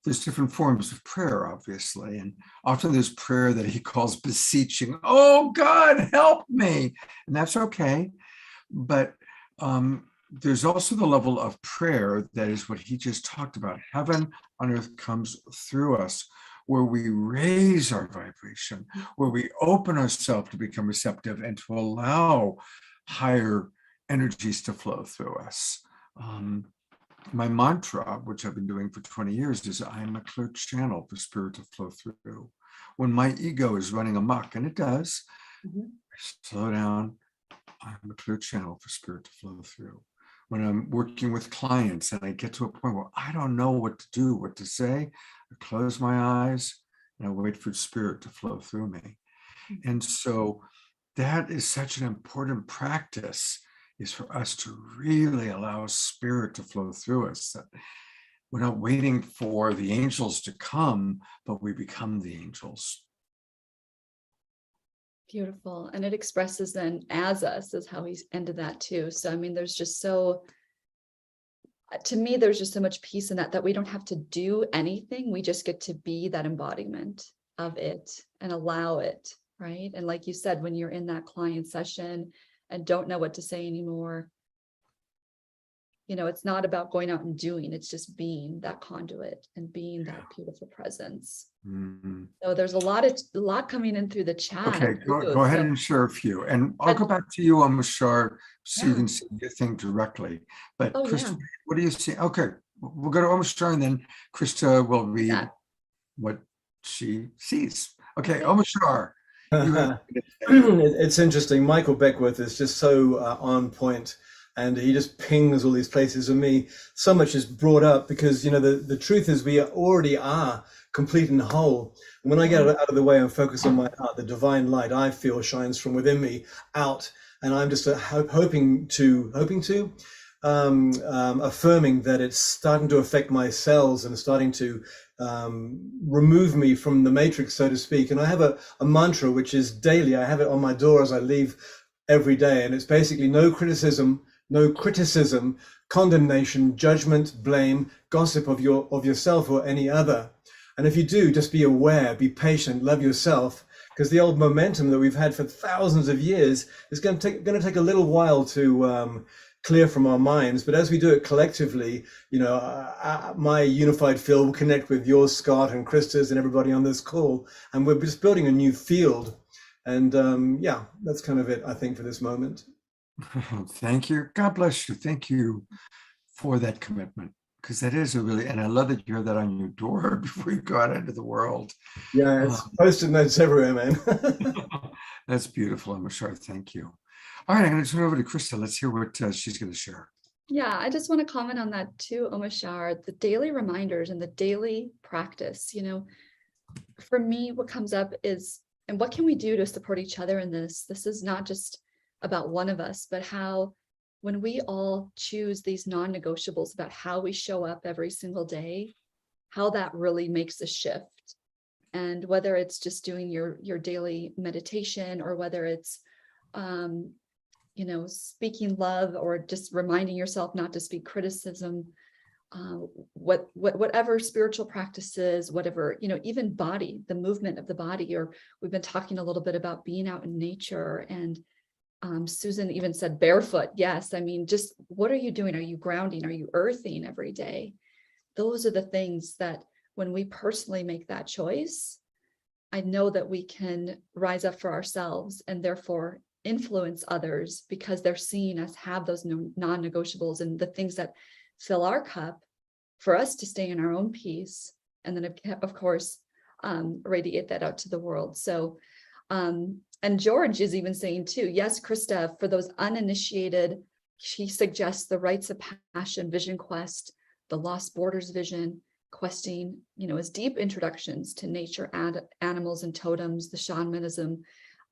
There's different forms of prayer, obviously, and often there's prayer that he calls beseeching. Oh, God, help me. And that's okay. But There's also the level of prayer that is what he just talked about. Heaven on earth comes through us, where we raise our vibration, where we open ourselves to become receptive and to allow higher energies to flow through us. My mantra, which I've been doing for 20 years, is I am a clear channel for spirit to flow through. When my ego is running amok, and it does, slow down, I'm a clear channel for spirit to flow through. When I'm working with clients and I get to a point where I don't know what to do, what to say, I close my eyes and I wait for spirit to flow through me. And so that is such an important practice, is for us to really allow spirit to flow through us. That we're not waiting for the angels to come, but we become the angels. Beautiful. And it expresses then as us, is how he's ended that too. So, I mean, there's just so, to me, there's just so much peace in that we don't have to do anything. We just get to be that embodiment of it and allow it, right? And like you said, when you're in that client session and don't know what to say anymore, you know, it's not about going out and doing, it's just being that conduit and being that beautiful presence. So there's a lot coming in through the chat. Okay, go ahead and share a few. And I'll go back to you, Mashar, so you can see your thing directly. But Krista, what do you see? Okay, we'll go to Mashar, and then Krista will read what she sees. Okay, Mashar. It's interesting. Michael Beckwith is just so on point, and he just pings all these places of me. So much is brought up because, you know, the truth is we already are complete and whole. When I get out of the way and focus on my heart, the divine light I feel shines from within me out, and I'm just affirming that it's starting to affect my cells and starting to remove me from the matrix, so to speak. And I have a mantra which is daily. I have it on my door as I leave every day, and it's basically no criticism, condemnation, judgment, blame, gossip of yourself or any other. And if you do, just be aware, be patient, love yourself, because the old momentum that we've had for thousands of years is going to take a little while to clear from our minds. But as we do it collectively, you know, my unified field will connect with yours, Scott, and Krista's, and everybody on this call, and we're just building a new field. And yeah, that's kind of it, I think, for this moment. Thank you. God bless you. Thank you for that commitment, because that is a really, and I love that you have that on your door before you go out into the world. Yeah, it's Post-it notes everywhere, man. That's beautiful, Mashar. Thank you. All right, I'm going to turn over to Krista. Let's hear what she's going to share. Yeah, I just want to comment on that too, Omashar, the daily reminders and the daily practice. You know, for me, what comes up is, and what can we do to support each other in this? This is not just about one of us, but how when we all choose these non-negotiables about how we show up every single day, how that really makes a shift. And whether it's just doing your daily meditation, or whether it's you know, speaking love, or just reminding yourself not to speak criticism, whatever spiritual practices, whatever, you know, even body, the movement of the body, or we've been talking a little bit about being out in nature, and Susan even said barefoot. Yes, I mean, just what are you doing? Are you grounding? Are you earthing every day? Those are the things that when we personally make that choice, I know that we can rise up for ourselves and therefore influence others, because they're seeing us have those non-negotiables and the things that fill our cup for us to stay in our own peace, and then of course radiate that out to the world. So and George is even saying too, yes, Krista, for those uninitiated, she suggests the Rites of Passion Vision Quest, the Lost Borders Vision questing, you know, as deep introductions to nature, animals and totems, the shamanism.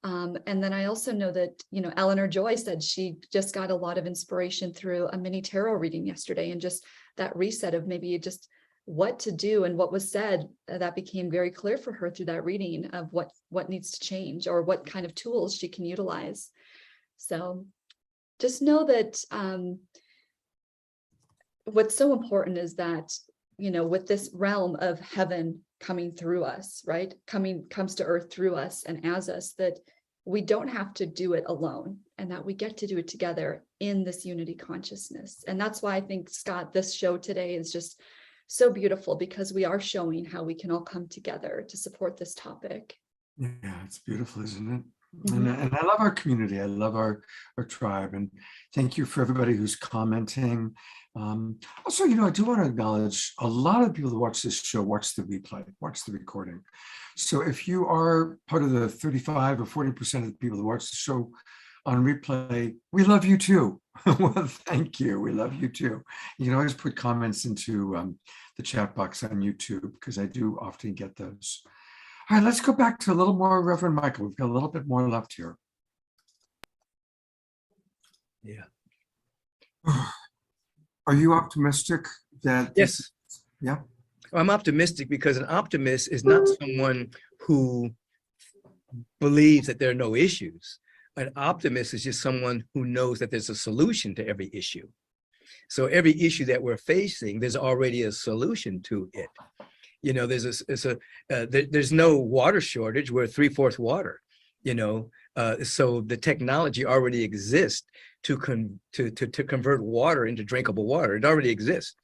And then I also know that, you know, Eleanor Joy said she just got a lot of inspiration through a mini tarot reading yesterday, and just that reset of maybe just what to do and what was said, that became very clear for her through that reading of what needs to change, or what kind of tools she can utilize. So just know that what's so important is that, you know, with this realm of heaven coming through us, right? Comes to earth through us and as us, that we don't have to do it alone, and that we get to do it together in this unity consciousness. And that's why I think, Scott, this show today is just so beautiful, because we are showing how we can all come together to support this topic. Yeah, it's beautiful, isn't it? Mhm. And I love our community. I love our tribe. And thank you for everybody who's commenting. Also, I do want to acknowledge a lot of people that watch this show, watch the replay, watch the recording. So if you are part of the 35 or 40% of the people that watch the show on replay, we love you too. Well, thank you. We love you too. You can always put comments into the chat box on YouTube, because I do often get those. All right, let's go back to a little more Reverend Michael. We've got a little bit more left here. Yeah. Are you optimistic that? Yes. Yeah. I'm optimistic, because an optimist is not someone who believes that there are no issues. An optimist is just someone who knows that there's a solution to every issue. So every issue that we're facing, there's already a solution to it. There's no water shortage. We're 3/4 water. So the technology already exists to convert water into drinkable water. It already exists.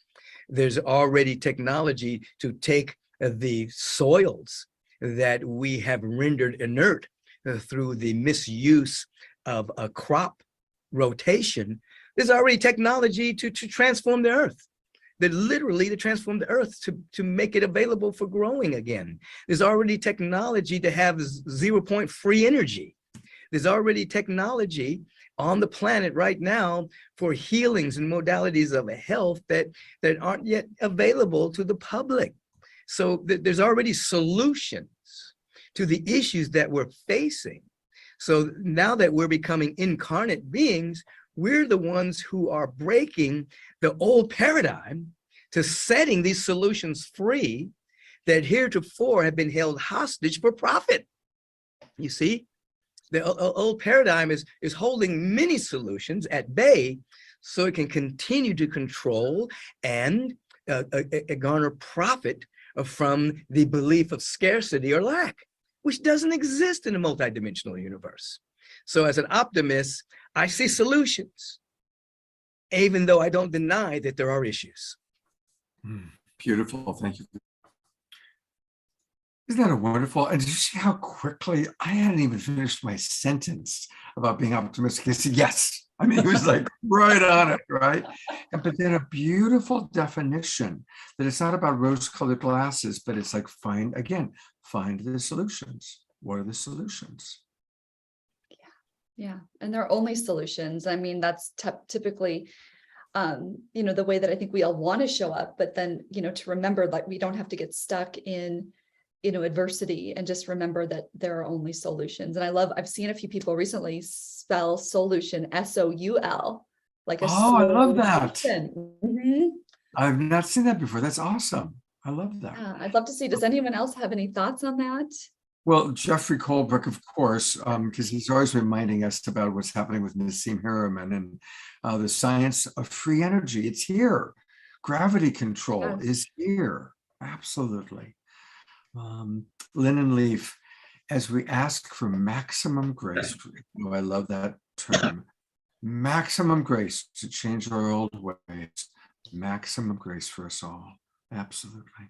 There's already technology to take the soils that we have rendered inert through the misuse of a crop rotation. There's already technology to transform the earth. To transform the earth to make it available for growing again. There's already technology to have 0 point free energy. There's already technology on the planet right now for healings and modalities of health that aren't yet available to the public. So there's already solutions to the issues that we're facing. So now that we're becoming incarnate beings, we're the ones who are breaking the old paradigm to setting these solutions free that heretofore have been held hostage for profit. You see, the old paradigm is holding many solutions at bay so it can continue to control and garner profit from the belief of scarcity or lack, which doesn't exist in a multidimensional universe. So as an optimist, I see solutions, even though I don't deny that there are issues. Beautiful. Thank you. Isn't that wonderful? And did you see how quickly I hadn't even finished my sentence about being optimistic? I said, yes. I mean, it was like right on it, right? But then a beautiful definition that it's not about rose-colored glasses, but it's like find the solutions. What are the solutions? Yeah, and there are only solutions. I mean, that's typically, the way that I think we all want to show up, but then, to remember, like, we don't have to get stuck in, adversity, and just remember that there are only solutions. And I've seen a few people recently spell solution, SOUL, like a I love that. Mm-hmm. I've not seen that before. That's awesome. I love that. Yeah, I'd love to see, does anyone else have any thoughts on that? Well, Jeffrey Colebrook, of course, because he's always reminding us about what's happening with Nassim Haramein and the science of free energy. It's here. Gravity control is here. Absolutely. Linen Leaf, as we ask for maximum grace, I love that term, maximum grace to change our old ways, maximum grace for us all. Absolutely.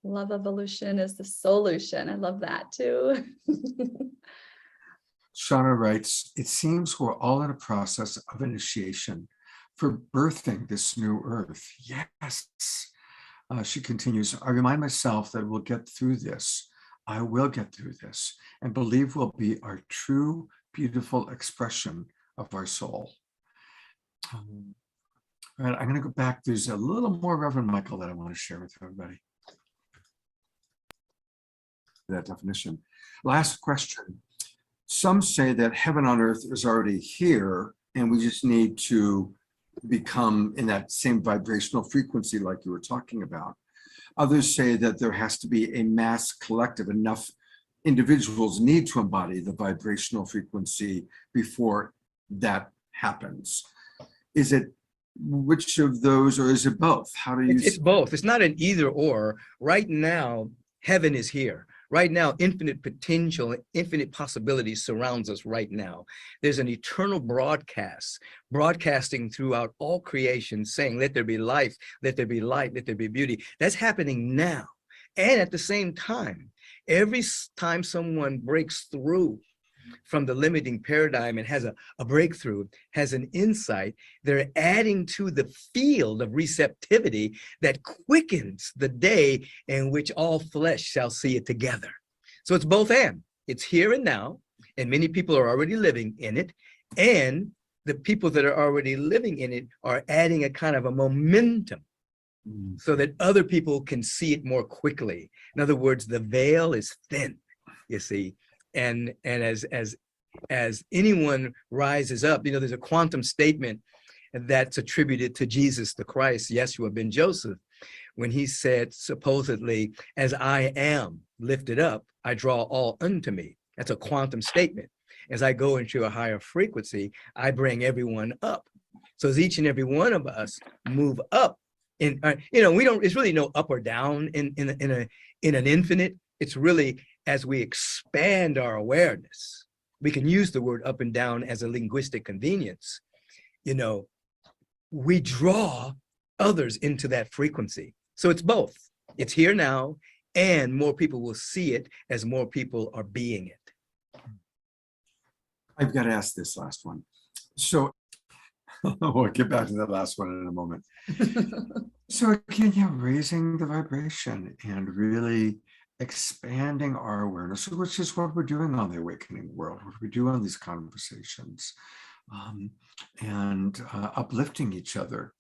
Love evolution is the solution. I love that too. Shauna writes, it seems we're all in a process of initiation for birthing this new earth. Yes. She continues, I remind myself that we'll get through this. I will get through this and believe we'll be our true, beautiful expression of our soul. All right, I'm going to go back. There's a little more Reverend Michael that I want to share with everybody. That definition. Last question. Some say that heaven on earth is already here and we just need to become in that same vibrational frequency like you were talking about. Others say that there has to be a mass collective, enough individuals need to embody the vibrational frequency before that happens. Is it which of those, or is it both? How do you? It's both. It's not an either or. Right now, heaven is here. Right now, infinite potential, infinite possibilities surrounds us right now. There's an eternal broadcasting throughout all creation saying, let there be life, let there be light, let there be beauty. That's happening now. And at the same time, every time someone breaks through from the limiting paradigm and has a breakthrough, has an insight, they're adding to the field of receptivity that quickens the day in which all flesh shall see it together. So it's both and. It's here and now, and many people are already living in it, and the people that are already living in it are adding a kind of a momentum so that other people can see it more quickly. In other words, the veil is thin, you see. And as anyone rises up, there's a quantum statement that's attributed to Jesus the Christ, Yeshua ben Joseph, when he said, supposedly, as I am lifted up, I draw all unto me. That's a quantum statement. As I go into a higher frequency, I bring everyone up. So as each and every one of us move up, we don't, it's really no up or down in an infinite. It's really, as we expand our awareness, we can use the word up and down as a linguistic convenience. We draw others into that frequency. So it's both. It's here now, and more people will see it as more people are being it. I've got to ask this last one. So we'll get back to that last one in a moment. So again, raising the vibration and really expanding our awareness, which is what we're doing on the Awakening World, what we do on these conversations, and uplifting each other.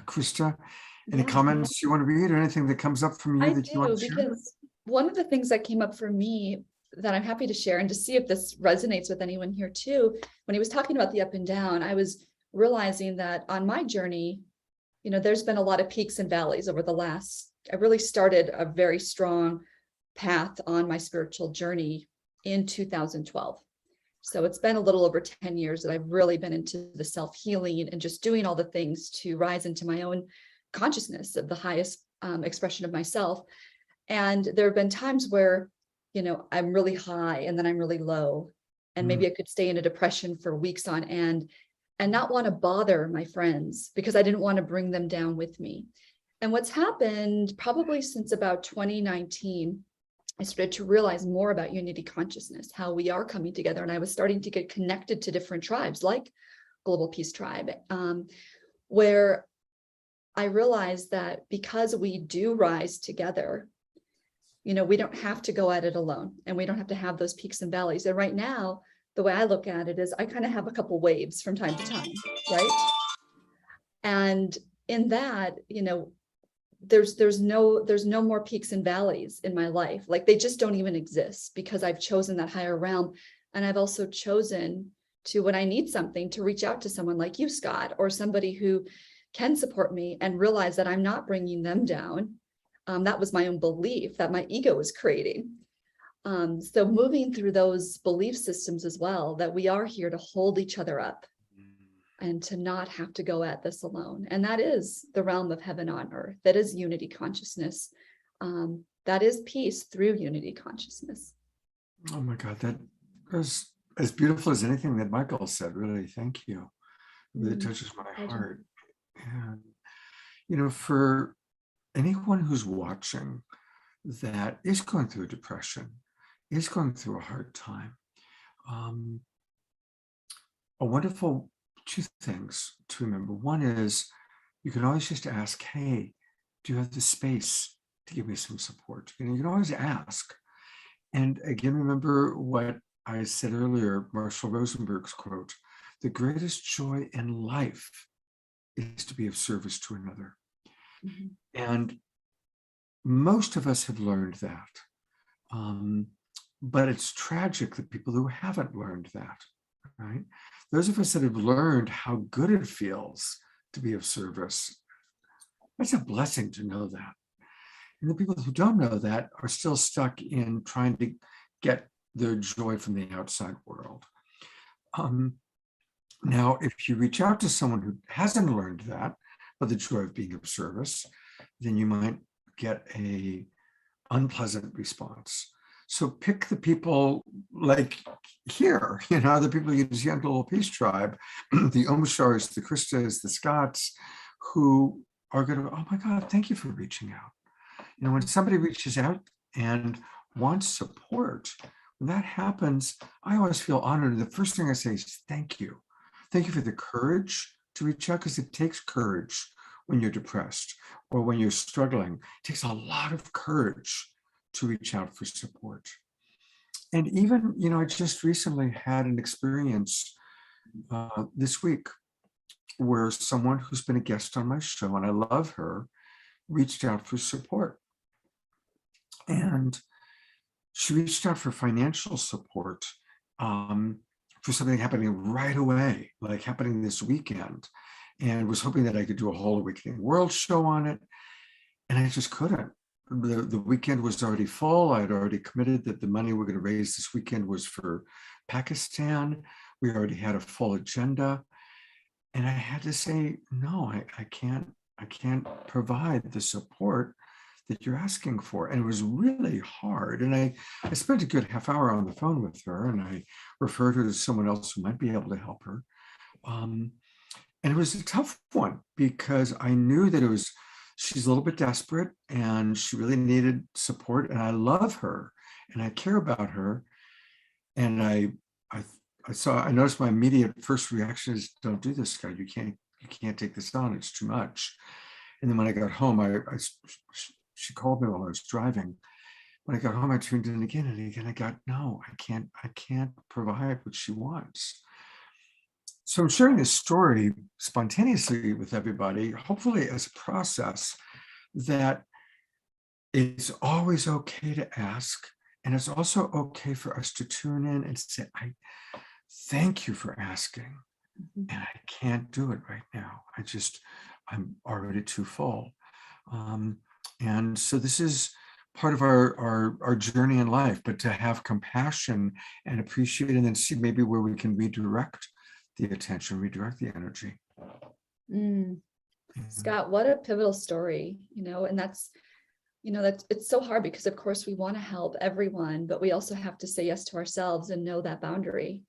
Krista, any comments you want to read or anything that comes up from you that you want to share? Because one of the things that came up for me that I'm happy to share, and to see if this resonates with anyone here too, when he was talking about the up and down, I was realizing that on my journey, there's been a lot of peaks and valleys over the last, I really started a very strong path on my spiritual journey in 2012. So it's been a little over 10 years that I've really been into the self-healing and just doing all the things to rise into my own consciousness of the highest expression of myself. And there have been times where, I'm really high and then I'm really low. And maybe I could stay in a depression for weeks on end and not want to bother my friends because I didn't want to bring them down with me. And what's happened probably since about 2019, I started to realize more about unity consciousness, how we are coming together. And I was starting to get connected to different tribes like Global Peace Tribe, where I realized that because we do rise together, we don't have to go at it alone, and we don't have to have those peaks and valleys. And right now, the way I look at it is I kind of have a couple waves from time to time, right? And in that, there's no more peaks and valleys in my life. Like they just don't even exist because I've chosen that higher realm. And I've also chosen to, when I need something, to reach out to someone like you, Scott, or somebody who can support me and realize that I'm not bringing them down. That was my own belief that my ego was creating. So moving through those belief systems as well, that we are here to hold each other up and to not have to go at this alone. And that is the realm of heaven on earth. That is unity consciousness. That is peace through unity consciousness. Oh my God, that was as beautiful as anything that Michael said, really. Thank you. It touches my heart. And, for anyone who's watching that is going through depression, is going through a hard time, a wonderful two things to remember. One is you can always just ask, hey, do you have the space to give me some support? You can always ask. And again, remember what I said earlier, Marshall Rosenberg's quote, the greatest joy in life is to be of service to another. And most of us have learned that. But it's tragic that people who haven't learned that, right? Those of us that have learned how good it feels to be of service, that's a blessing to know that. And the people who don't know that are still stuck in trying to get their joy from the outside world. Now, if you reach out to someone who hasn't learned that, but the joy of being of service, then you might get a unpleasant response. So pick the people like here, the people you see on Global Peace Tribe, the Omashars, the Kristas, the Scotts, who are going to, oh my God, thank you for reaching out. When somebody reaches out and wants support, when that happens, I always feel honored. The first thing I say is thank you. Thank you for the courage to reach out, because it takes courage when you're depressed or when you're struggling. It takes a lot of courage to reach out for support. And even, I just recently had an experience this week where someone who's been a guest on my show, and I love her, reached out for support. And she reached out for financial support for something happening right away, like happening this weekend, and was hoping that I could do a whole Awakening World show on it. And I just couldn't. The weekend was already full. I had already committed that the money we're going to raise this weekend was for Pakistan. We already had a full agenda. And I had to say, no, I can't provide the support that you're asking for. And it was really hard. And I spent a good half hour on the phone with her, and I referred her to someone else who might be able to help her. And it was a tough one, because I knew that she's a little bit desperate and she really needed support, and I love her and I care about her. And I noticed my immediate first reaction is, don't do this, Scott. You can't take this on. It's too much. And then when I got home, she called me while I was driving. When I got home, I tuned in again and again. I got, no, I can't provide what she wants. So I'm sharing this story spontaneously with everybody, hopefully as a process that it's always okay to ask. And it's also okay for us to tune in and say, I thank you for asking. And I can't do it right now. I'm already too full. And so this is part of our journey in life, but to have compassion and appreciate, and then see maybe where we can redirect the attention, redirect the energy. Scott, what a pivotal story, and that's it's so hard, because of course we want to help everyone, but we also have to say yes to ourselves and know that boundary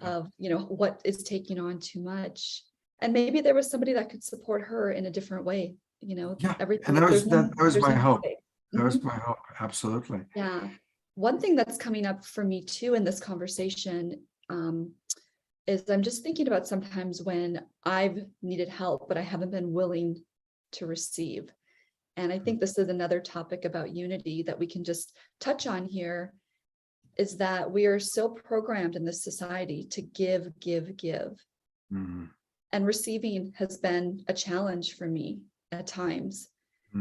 of, what is taking on too much. And maybe there was somebody that could support her in a different way, everything. And that was my hope. That was my hope. Absolutely. Yeah. One thing that's coming up for me too in this conversation is I'm just thinking about sometimes when I've needed help, but I haven't been willing to receive. And I think this is another topic about unity that we can just touch on here, is that we are so programmed in this society to give. And receiving has been a challenge for me at times,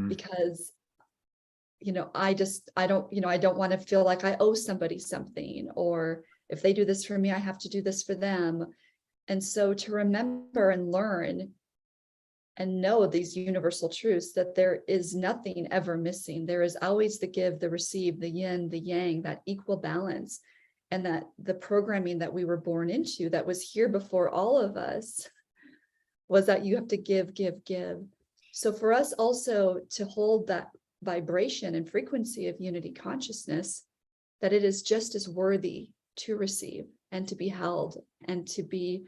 because, I don't want to feel like I owe somebody something, or if they do this for me, I have to do this for them. And so to remember and learn and know these universal truths, that there is nothing ever missing. There is always the give, the receive, the yin, the yang, that equal balance. And that the programming that we were born into, that was here before all of us, was that you have to give. So for us also to hold that vibration and frequency of unity consciousness, that it is just as worthy to receive and to be held and to be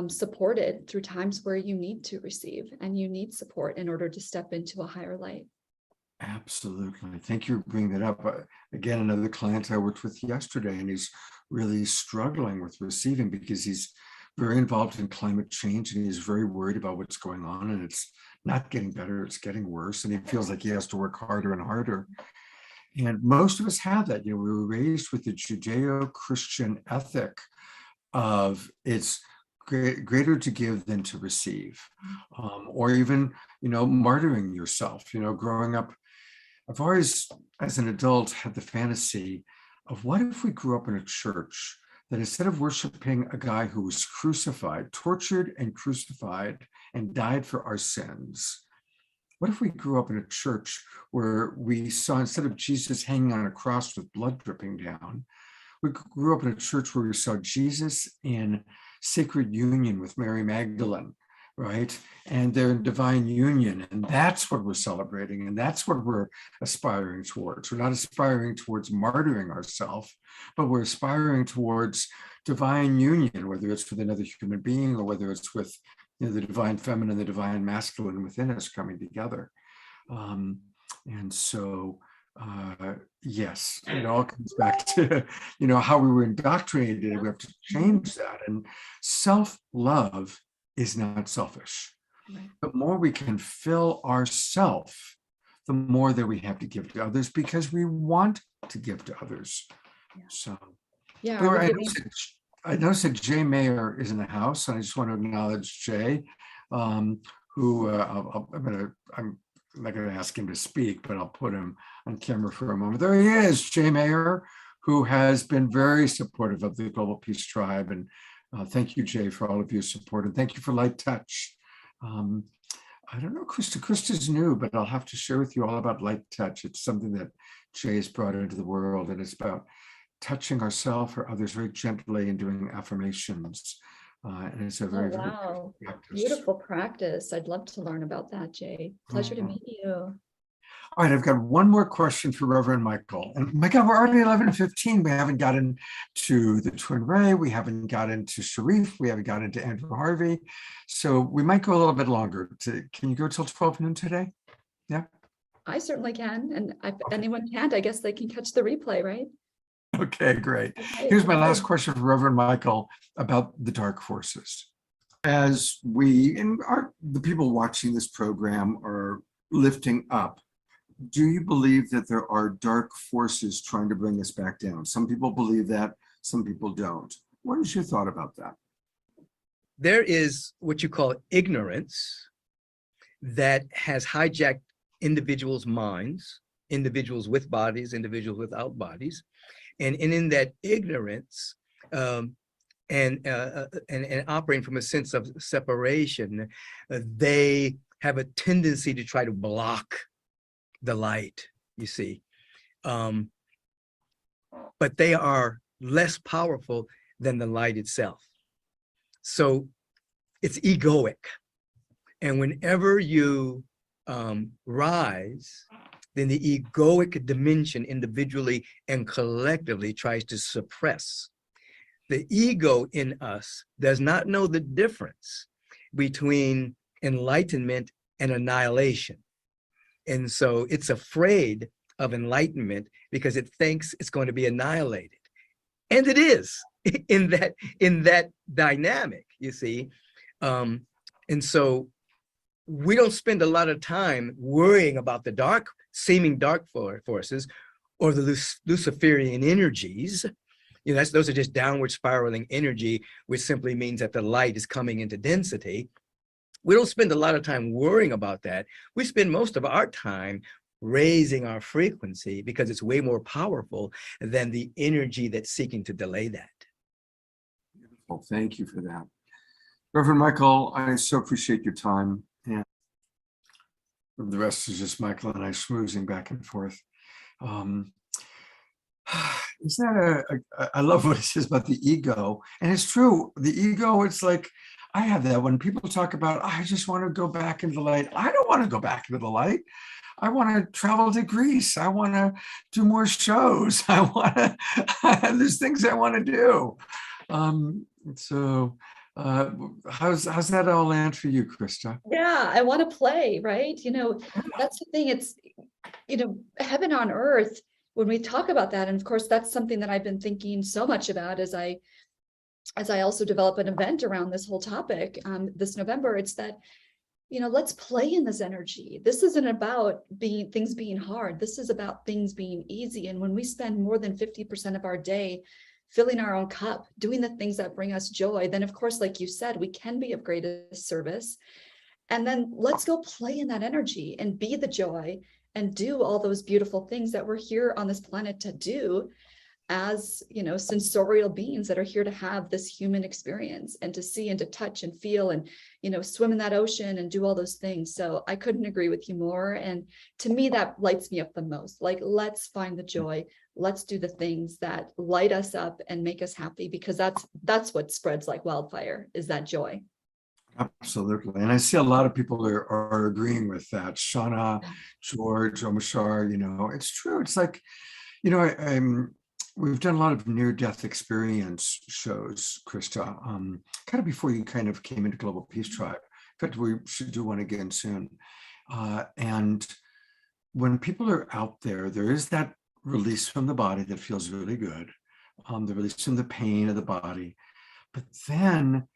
supported through times where you need to receive and you need support in order to step into a higher light. Absolutely. Thank you for bringing that up. Again, another client I worked with yesterday, and he's really struggling with receiving because he's very involved in climate change, and he's very worried about what's going on, and it's not getting better, it's getting worse, and he feels like he has to work harder and harder. And most of us have that. We were raised with the Judeo-Christian ethic of it's greater to give than to receive, or even, martyring yourself. Growing up, I've always, as an adult, had the fantasy of what if we grew up in a church that instead of worshiping a guy who was crucified, tortured and crucified and died for our sins, what if we grew up in a church where we saw, instead of Jesus hanging on a cross with blood dripping down, we grew up in a church where we saw Jesus in sacred union with Mary Magdalene, right? And they're in divine union. And that's what we're celebrating. And that's what we're aspiring towards. We're not aspiring towards martyring ourselves, but we're aspiring towards divine union, whether it's with another human being or whether it's with the divine feminine, the divine masculine within us coming together. And so, yes, it all comes back to, how we were indoctrinated, and we have to change that. And self-love is not selfish. Right. The more we can fill ourself, the more that we have to give to others, because we want to give to others. Yeah. So, Yeah. Laura, I noticed that Jay Mayer is in the house, and I just want to acknowledge Jay, who I'm not going to ask him to speak, but I'll put him on camera for a moment. There he is, Jay Mayer, who has been very supportive of the Global Peace Tribe. And thank you, Jay, for all of your support. And thank you for Light Touch. I don't know, Krista's new, but I'll have to share with you all about Light Touch. It's something that Jay has brought into the world, and it's about touching ourselves or others very gently and doing affirmations. And it's a very, very wow. practice. Beautiful practice. I'd love to learn about that, Jay. Pleasure to meet you. All right, I've got one more question for Reverend Michael. And my God, we're already 11:15. We haven't gotten to the Twin Ray. We haven't gotten to Sharif. We haven't gotten to Andrew Harvey. So we might go a little bit longer. Can you go till 12 noon today? Yeah. I certainly can. And if anyone can't, I guess they can catch the replay, right? Okay, great. Okay. Here's my last question for Reverend Michael about the dark forces. As we and the people watching this program are lifting up, do you believe that there are dark forces trying to bring us back down? Some people believe that, some people don't. What is your thought about that? There is what you call ignorance that has hijacked individuals' minds, individuals with bodies, individuals without bodies. And in that ignorance and operating from a sense of separation, they have a tendency to try to block the light, you see. But they are less powerful than the light itself. So it's egoic. And whenever you rise, then the egoic dimension individually and collectively tries to suppress. The ego in us does not know the difference between enlightenment and annihilation. And so it's afraid of enlightenment because it thinks it's going to be annihilated. And it is in that dynamic, you see. And so we don't spend a lot of time worrying about the seeming dark forces or the Luciferian energies. Those are just downward spiraling energy, which simply means that the light is coming into density. We don't spend a lot of time worrying about that. We spend most of our time raising our frequency because it's way more powerful than the energy that's seeking to delay that. Beautiful. Thank you for that. Reverend Michael, I so appreciate your time. And the rest is just Michael and I schmoozing back and forth. Is that I love what it says about the ego. And it's true. The ego, it's like, I have that when people talk about, I just want to go back into the light. I don't want to go back into the light. I want to travel to Greece. I want to do more shows. There's things I want to do. How's that all land for you, Krista? Yeah, I want to play, right? That's the thing. It's, heaven on earth, when we talk about that. And of course, that's something that I've been thinking so much about as I also develop an event around this whole topic this November. It's that, let's play in this energy. This isn't about things being hard. This is about things being easy. And when we spend more than 50% of our day filling our own cup, doing the things that bring us joy, then of course, like you said, we can be of greatest service. And then let's go play in that energy and be the joy and do all those beautiful things that we're here on this planet to do as, sensorial beings that are here to have this human experience and to see and to touch and feel and, swim in that ocean and do all those things. So I couldn't agree with you more. And to me, that lights me up the most. Like, let's find the joy. Let's do the things that light us up and make us happy, because that's what spreads like wildfire, is that joy. Absolutely. And I see a lot of people are agreeing with that. Shauna, George, Omashar, it's true. It's like, we've done a lot of near-death experience shows, Krista, kind of before you kind of came into Global Peace Tribe. In fact, we should do one again soon. And when people are out there, there is that release from the body that feels really good, the release from the pain of the body. But then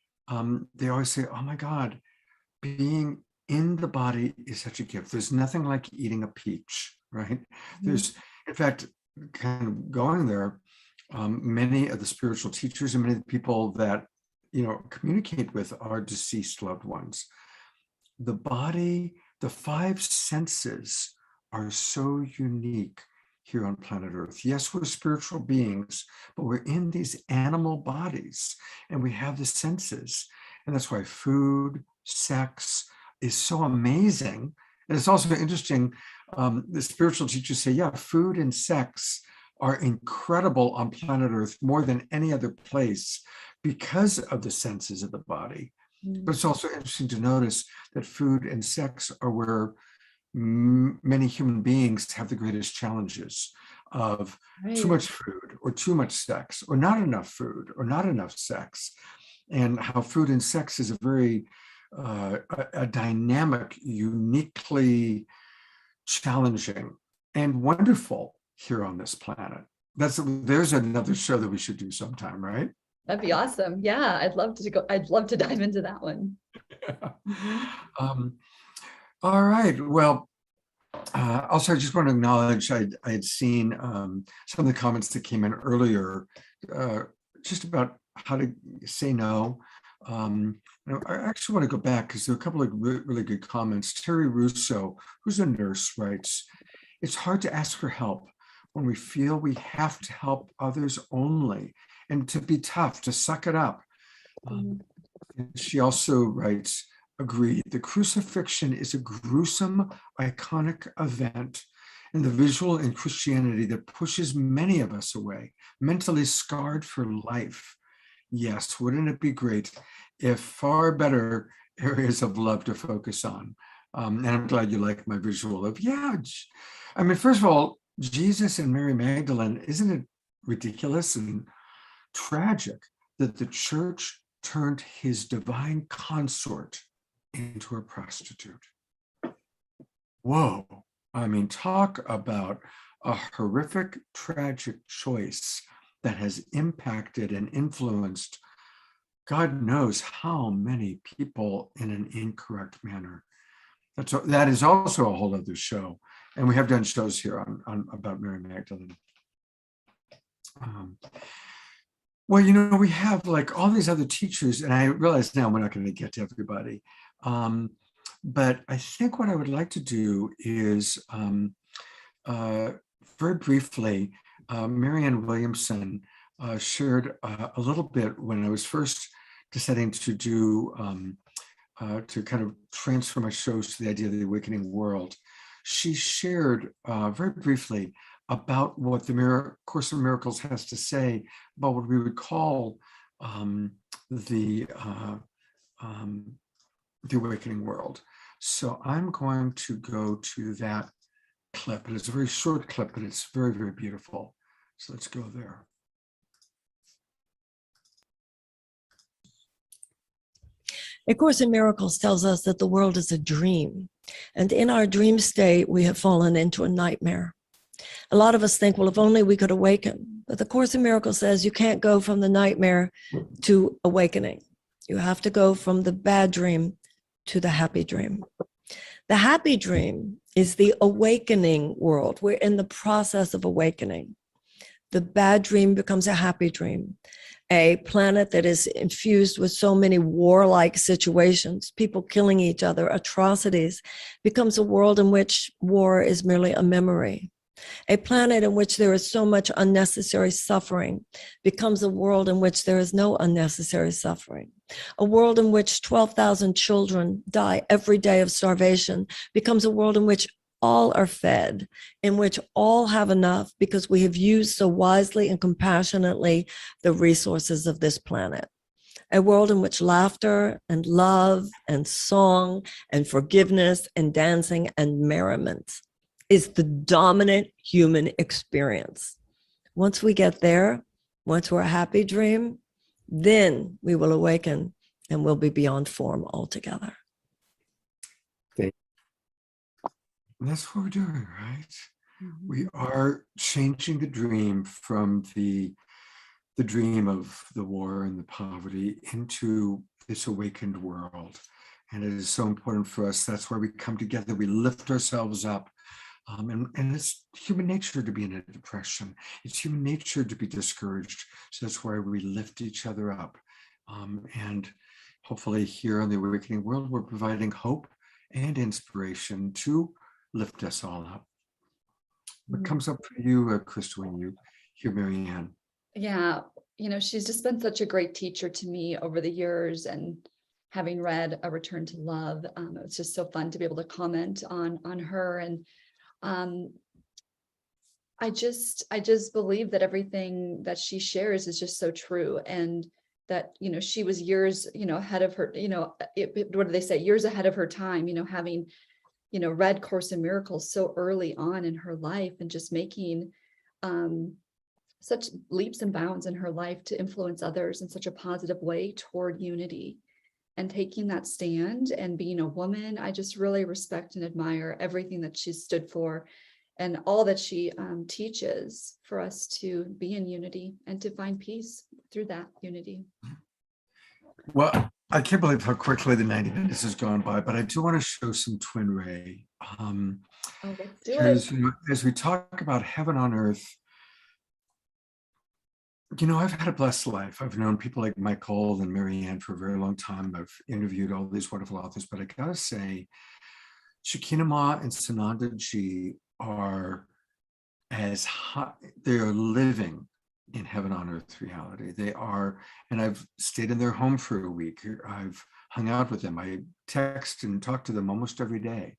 they always say, oh my God, being in the body is such a gift. There's nothing like eating a peach, right? There's, in fact, kind of going there, many of the spiritual teachers and many of the people that, communicate with our deceased loved ones. The body, the five senses are so unique here on planet Earth. Yes, we're spiritual beings, but we're in these animal bodies and we have the senses. And that's why food, sex is so amazing. And it's also interesting, the spiritual teachers say, yeah, food and sex are incredible on planet Earth more than any other place because of the senses of the body. But it's also interesting to notice that food and sex are where many human beings have the greatest challenges of too much food or too much sex or not enough food or not enough sex, and how food and sex is a very a dynamic, uniquely challenging and wonderful here on this planet. There's another show that we should do sometime, right? That'd be awesome. Yeah, I'd love to go. I'd love to dive into that one. All right. Well, also, I just want to acknowledge I had seen some of the comments that came in earlier, just about how to say no. I actually want to go back because there are a couple of really good comments. Terry Russo, who's a nurse, writes, "It's hard to ask for help when we feel we have to help others only, and to be tough, to suck it up." She also writes, "Agreed, the crucifixion is a gruesome, iconic event in the visual in Christianity that pushes many of us away, mentally scarred for life. Yes, wouldn't it be great if far better areas of love to focus on?" And I'm glad you like my visual of, I mean, first of all, Jesus and Mary Magdalene, isn't it ridiculous and tragic that the church turned his divine consort into a prostitute? Whoa. I mean, talk about a horrific, tragic choice that has impacted and influenced God knows how many people in an incorrect manner. That is also a whole other show. And we have done shows here on about Mary Magdalene. Well, we have like all these other teachers, and I realize now we're not going to get to everybody. But I think what I would like to do is very briefly, Marianne Williamson shared a little bit when I was first deciding to do, to kind of transfer my shows to the idea of the awakening world. She shared very briefly about what the Course of Miracles has to say about what we would call the awakening world. So I'm going to go to that clip, and it's a very short clip, but it's very, very beautiful. So let's go there. A Course in Miracles tells us that the world is a dream, and in our dream state, we have fallen into a nightmare. A lot of us think, well, if only we could awaken. But the Course in Miracles says you can't go from the nightmare to awakening. You have to go from the bad dream to the happy dream. The happy dream is the awakening world. We're in the process of awakening. The bad dream becomes a happy dream. A planet that is infused with so many warlike situations, people killing each other, atrocities, becomes a world in which war is merely a memory. A planet in which there is so much unnecessary suffering becomes a world in which there is no unnecessary suffering. A world in which 12,000 children die every day of starvation becomes a world in which all are fed, in which all have enough because we have used so wisely and compassionately the resources of this planet. a world in which laughter and love and song and forgiveness and dancing and merriment is the dominant human experience. Once we get there, once we're a happy dream, then we will awaken and we'll be beyond form altogether. That's what we're doing, right? We are changing the dream from the dream of the war and the poverty into this awakened world. And it is so important for us. That's why we come together. We lift ourselves up. And it's human nature to be in a depression. It's human nature to be discouraged. So that's why we lift each other up. And hopefully here on the Awakening World, we're providing hope and inspiration to lift us all up. What comes up for you, Krista, when you hear Marianne? Yeah, she's just been such a great teacher to me over the years, and having read A Return to Love, it's just so fun to be able to comment on her. And I just believe that everything that she shares is just so true, and that she was years ahead of her, what do they say, years ahead of her time, having read Course in Miracles so early on in her life, and just making such leaps and bounds in her life to influence others in such a positive way toward unity, and taking that stand and being a woman. I just really respect and admire everything that she's stood for, and all that she teaches for us to be in unity and to find peace through that unity. Well, I can't believe how quickly the 90 minutes has gone by, but I do want to show some twin ray. Let's do it. As we talk about heaven on earth, I've had a blessed life. I've known people like Michael and Marianne for a very long time. I've interviewed all these wonderful authors, but I gotta say, Shekinah Ma and Sananda Ji are as high, they are living in heaven on earth reality. They are, and I've stayed in their home for a week. I've hung out with them. I text and talk to them almost every day.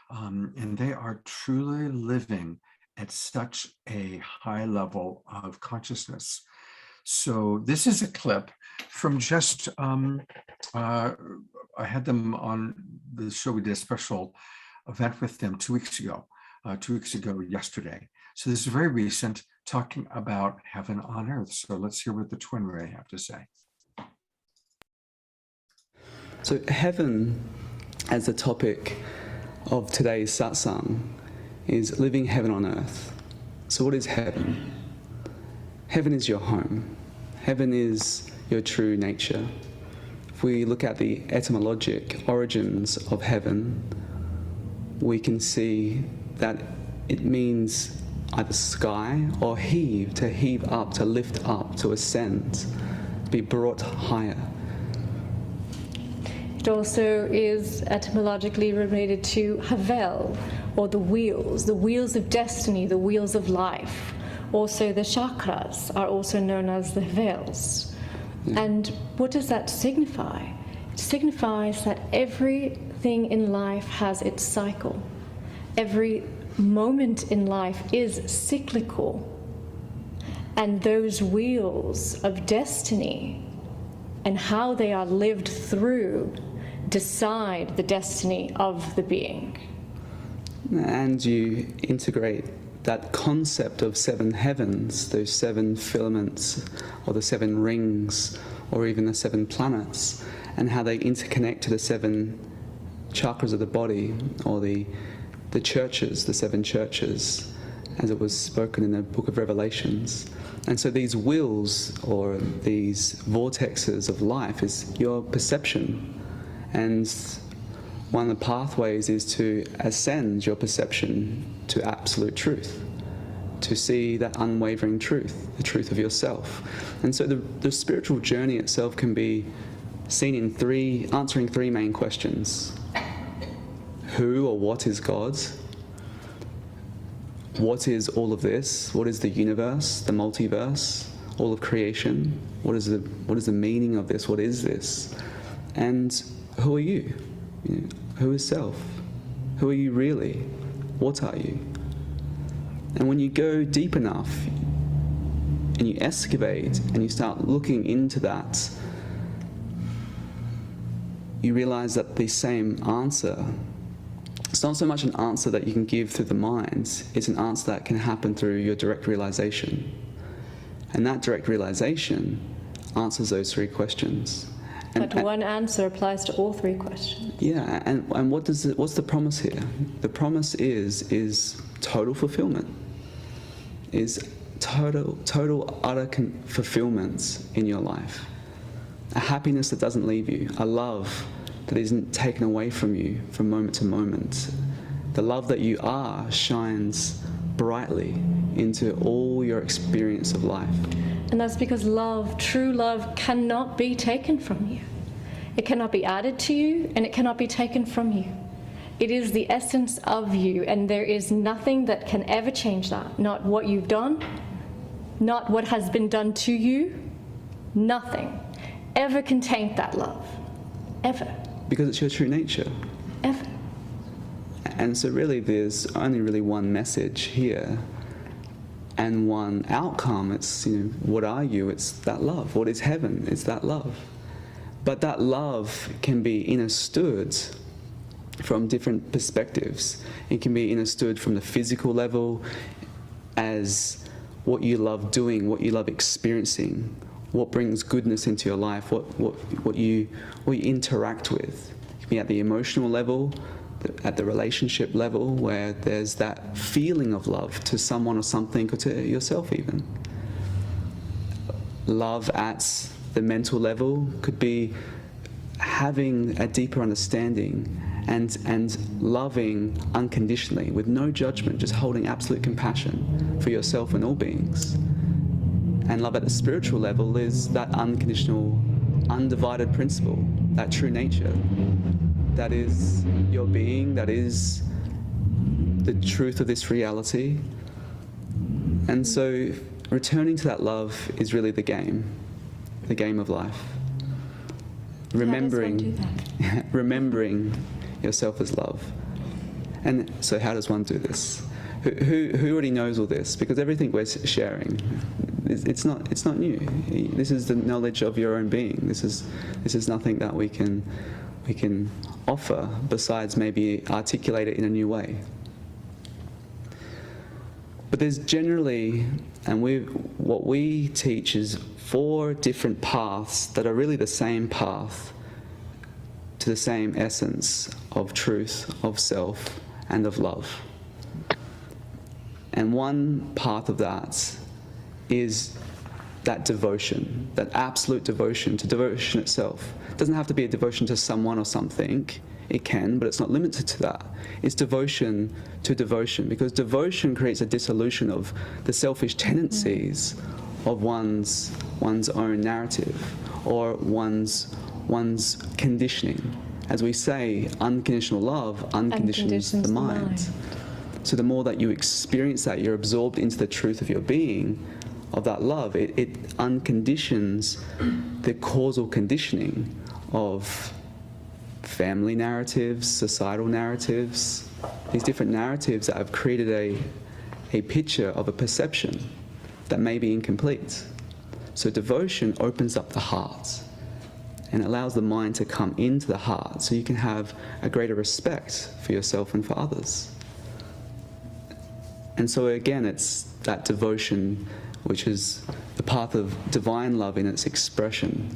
And they are truly living at such a high level of consciousness. So this is a clip from just, I had them on the show. We did a special event with them 2 weeks ago, yesterday. So this is very recent, talking about heaven on earth. So let's hear what the twin ray have to say. So heaven, as the topic of today's satsang, is living heaven on earth. So what is heaven? Heaven is your home. Heaven is your true nature. If we look at the etymologic origins of heaven, we can see that it means either sky or heave, to heave up, to lift up, to ascend, be brought higher. It also is etymologically related to Havel, or the wheels of destiny, the wheels of life. Also the chakras are also known as the Havels. And what does that signify? It signifies that everything in life has its cycle. Every moment in life is cyclical. And those wheels of destiny and how they are lived through decide the destiny of the being. And you integrate that concept of seven heavens, those seven filaments, or the seven rings, or even the seven planets, and how they interconnect to the seven chakras of the body, or the churches, the seven churches, as it was spoken in the book of Revelations. And so these wheels, or these vortexes of life, is your perception. And one of the pathways is to ascend your perception to absolute truth, to see that unwavering truth, the truth of yourself. And so the spiritual journey itself can be seen in answering three main questions. Who or what is God? What is all of this? What is the universe, the multiverse, all of creation? What is the meaning of this? What is this? And who are you? Who is self? Who are you really? What are you? And when you go deep enough and you excavate and you start looking into that you realize that the same answer, it's not so much an answer that you can give through the mind, it's an answer that can happen through your direct realization. And that direct realization answers those three questions. But one answer applies to all three questions. Yeah, and what's the promise here? The promise is total fulfillment, is total utter fulfillment in your life. A happiness that doesn't leave you, a love that isn't taken away from you from moment to moment. The love that you are shines brightly into all your experience of life. And that's because love, true love, cannot be taken from you. It cannot be added to you, and it cannot be taken from you. It is the essence of you, and there is nothing that can ever change that. Not what you've done, not what has been done to you, nothing ever can taint that love, ever. Because it's your true nature. Ever. And so really there's only really one message here and one outcome. It's, what are you? It's that love. What is heaven? It's that love. But that love can be understood from different perspectives. It can be understood from the physical level as what you love doing, what you love experiencing, what brings goodness into your life, what you interact with. It can be at the emotional level, at the relationship level, where there's that feeling of love to someone or something, or to yourself even. Love at the mental level could be having a deeper understanding and loving unconditionally with no judgment, just holding absolute compassion for yourself and all beings. And love at the spiritual level is that unconditional, undivided principle, that true nature. That is your being, that is the truth of this reality. And so returning to that love is really the game of life. Remembering yourself as love. And so how does one do this? Who already knows all this? Because everything we're sharing, it's not new. This is the knowledge of your own being. This is nothing that we can offer besides maybe articulate it in a new way. But there's generally, and what we teach is 4 different paths that are really the same path to the same essence of truth, of self, and of love. And one path of that is that devotion, that absolute devotion to devotion itself. It doesn't have to be a devotion to someone or something. It can, but it's not limited to that. It's devotion to devotion, because devotion creates a dissolution of the selfish tendencies of one's own narrative or one's conditioning. As we say, unconditional love unconditions the mind. So the more that you experience that, you're absorbed into the truth of your being, of that love, it unconditions the causal conditioning of family narratives, societal narratives, these different narratives that have created a picture of a perception that may be incomplete. So devotion opens up the heart and allows the mind to come into the heart so you can have a greater respect for yourself and for others. And so again, it's that devotion which is the path of divine love in its expression.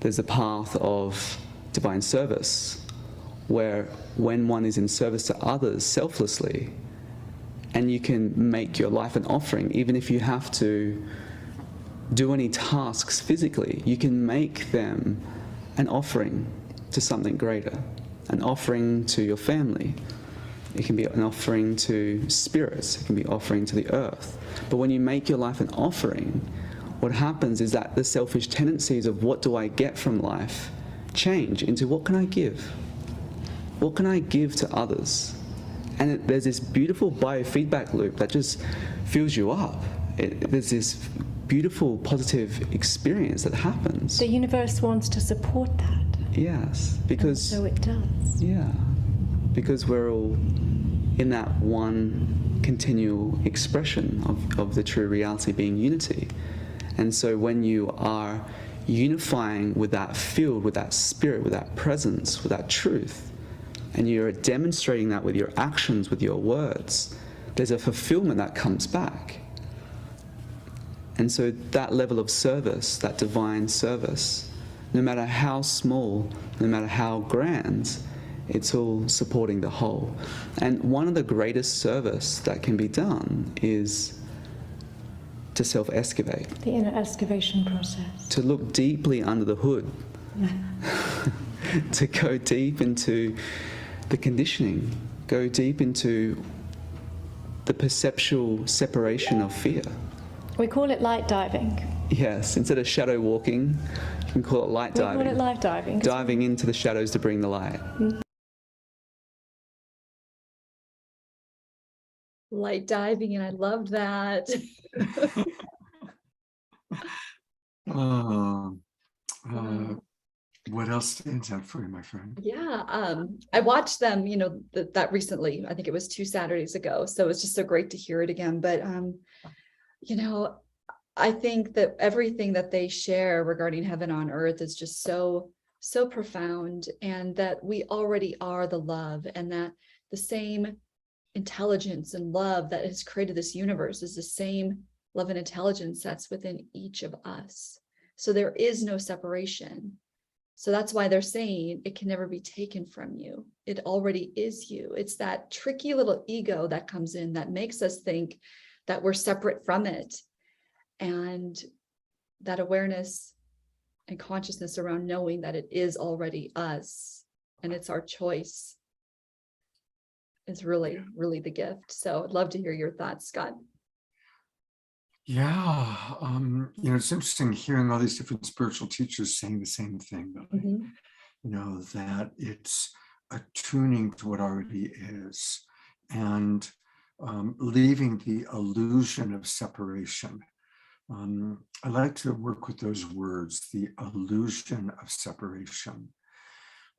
There's a path of divine service, where when one is in service to others selflessly, and you can make your life an offering, even if you have to do any tasks physically, you can make them an offering to something greater, an offering to your family. It can be an offering to spirits, it can be an offering to the earth. But when you make your life an offering, what happens is that the selfish tendencies of what do I get from life change into what can I give? What can I give to others? And there's this beautiful biofeedback loop that just fills you up. There's this beautiful positive experience that happens. The universe wants to support that. Yes, because... And so it does. Yeah, because we're all in that one continual expression of the true reality being unity. And so when you are unifying with that field, with that spirit, with that presence, with that truth, and you're demonstrating that with your actions, with your words, there's a fulfillment that comes back. And so that level of service, that divine service, no matter how small, no matter how grand, it's all supporting the whole. And one of the greatest service that can be done is to self-excavate. The inner excavation process. To look deeply under the hood. To go deep into the conditioning, go deep into the perceptual separation of fear. We call it light diving. Yes, instead of shadow walking, you can call it light diving. We call it light diving. Diving into the shadows to bring the light. Light diving, and I loved that. What else stands out for you, my friend? Yeah, I watched them, that recently. I think it was 2 Saturdays ago. So it was just so great to hear it again. But, I think that everything that they share regarding heaven on earth is just so, so profound, and that we already are the love, and that the same intelligence and love that has created this universe is the same love and intelligence that's within each of us. So there is no separation. So that's why they're saying it can never be taken from you. It already is you. It's that tricky little ego that comes in that makes us think that we're separate from it. And that awareness and consciousness around knowing that it is already us and it's our choice is really, really the gift. So I'd love to hear your thoughts, Scott. Yeah, it's interesting hearing all these different spiritual teachers saying the same thing, that it's attuning to what already is, and leaving the illusion of separation. I like to work with those words, the illusion of separation,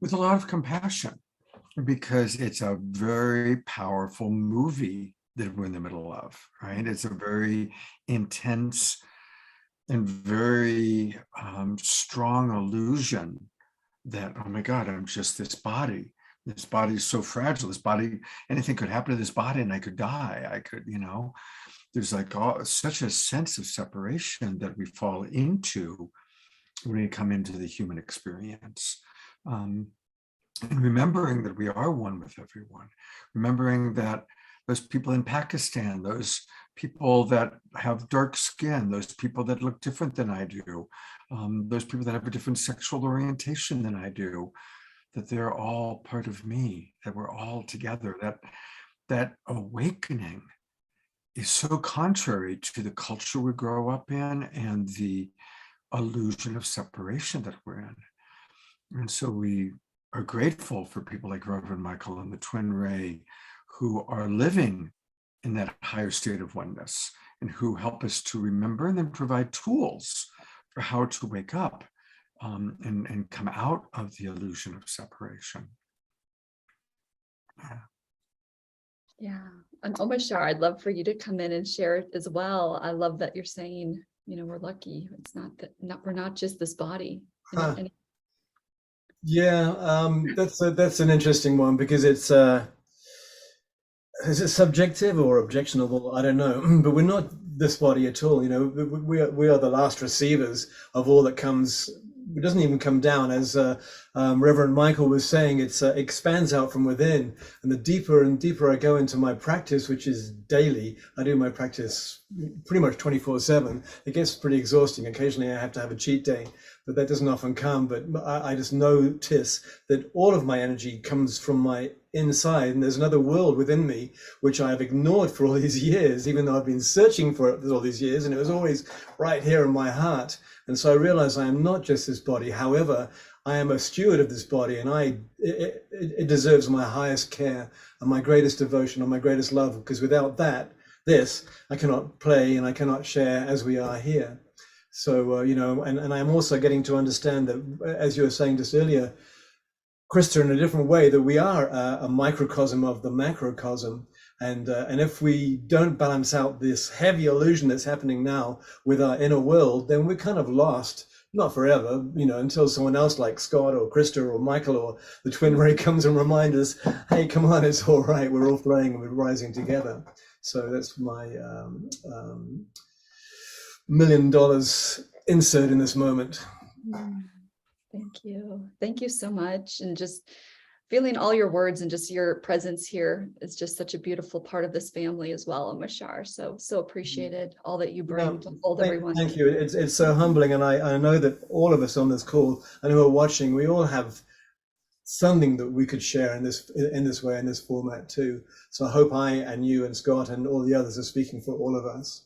with a lot of compassion, because it's a very powerful movie that we're in the middle of, right? It's a very intense and very strong illusion that, oh my God, I'm just this body. This body is so fragile. This body, anything could happen to this body and I could die. I could, there's like such a sense of separation that we fall into when we come into the human experience. And remembering that we are one with everyone, remembering that those people in Pakistan, those people that have dark skin, those people that look different than I do, those people that have a different sexual orientation than I do, that they're all part of me, that we're all together, that awakening is so contrary to the culture we grow up in and the illusion of separation that we're in. And so we are grateful for people like Reverend Michael and the Twin Ray, who are living in that higher state of oneness and who help us to remember and then provide tools for how to wake up and come out of the illusion of separation. Yeah. And Omashar, I'd love for you to come in and share it as well. I love that you're saying, we're lucky. It's not that we're not just this body. That's an interesting one, because it's is it subjective or objectionable? I don't know, but we're not this body at all. We are the last receivers of all that comes. It doesn't even come down, as Reverend Michael was saying. It expands out from within, and the deeper and deeper I go into my practice, which is daily. I do my practice pretty much 24/7. It gets pretty exhausting. Occasionally I have to have a cheat day, but that doesn't often come. But I just notice that all of my energy comes from my inside, and there's another world within me which I have ignored for all these years, even though I've been searching for it all these years, and it was always right here in my heart. And so I realize I am not just this body. However, I am a steward of this body, and it deserves my highest care and my greatest devotion and my greatest love, because without this I cannot play and I cannot share as we are here. So and I'm also getting to understand that, as you were saying just earlier, Krista, in a different way, that we are a microcosm of the macrocosm. And if we don't balance out this heavy illusion that's happening now with our inner world, then we're kind of lost not forever, until someone else like Scott or Krista or Michael or the Twin Ray comes and reminds us, hey, come on, it's all right. We're all flying and we're rising together. So that's my $1 million insert in this moment. Thank you. Thank you so much. And just feeling all your words and just your presence here is just such a beautiful part of this family as well, Mashar. So appreciated all that you bring to hold everyone. Thank you. It's so humbling. And I know that all of us on this call and who are watching, we all have something that we could share in this way, in this format too. So I hope I and you and Scott and all the others are speaking for all of us.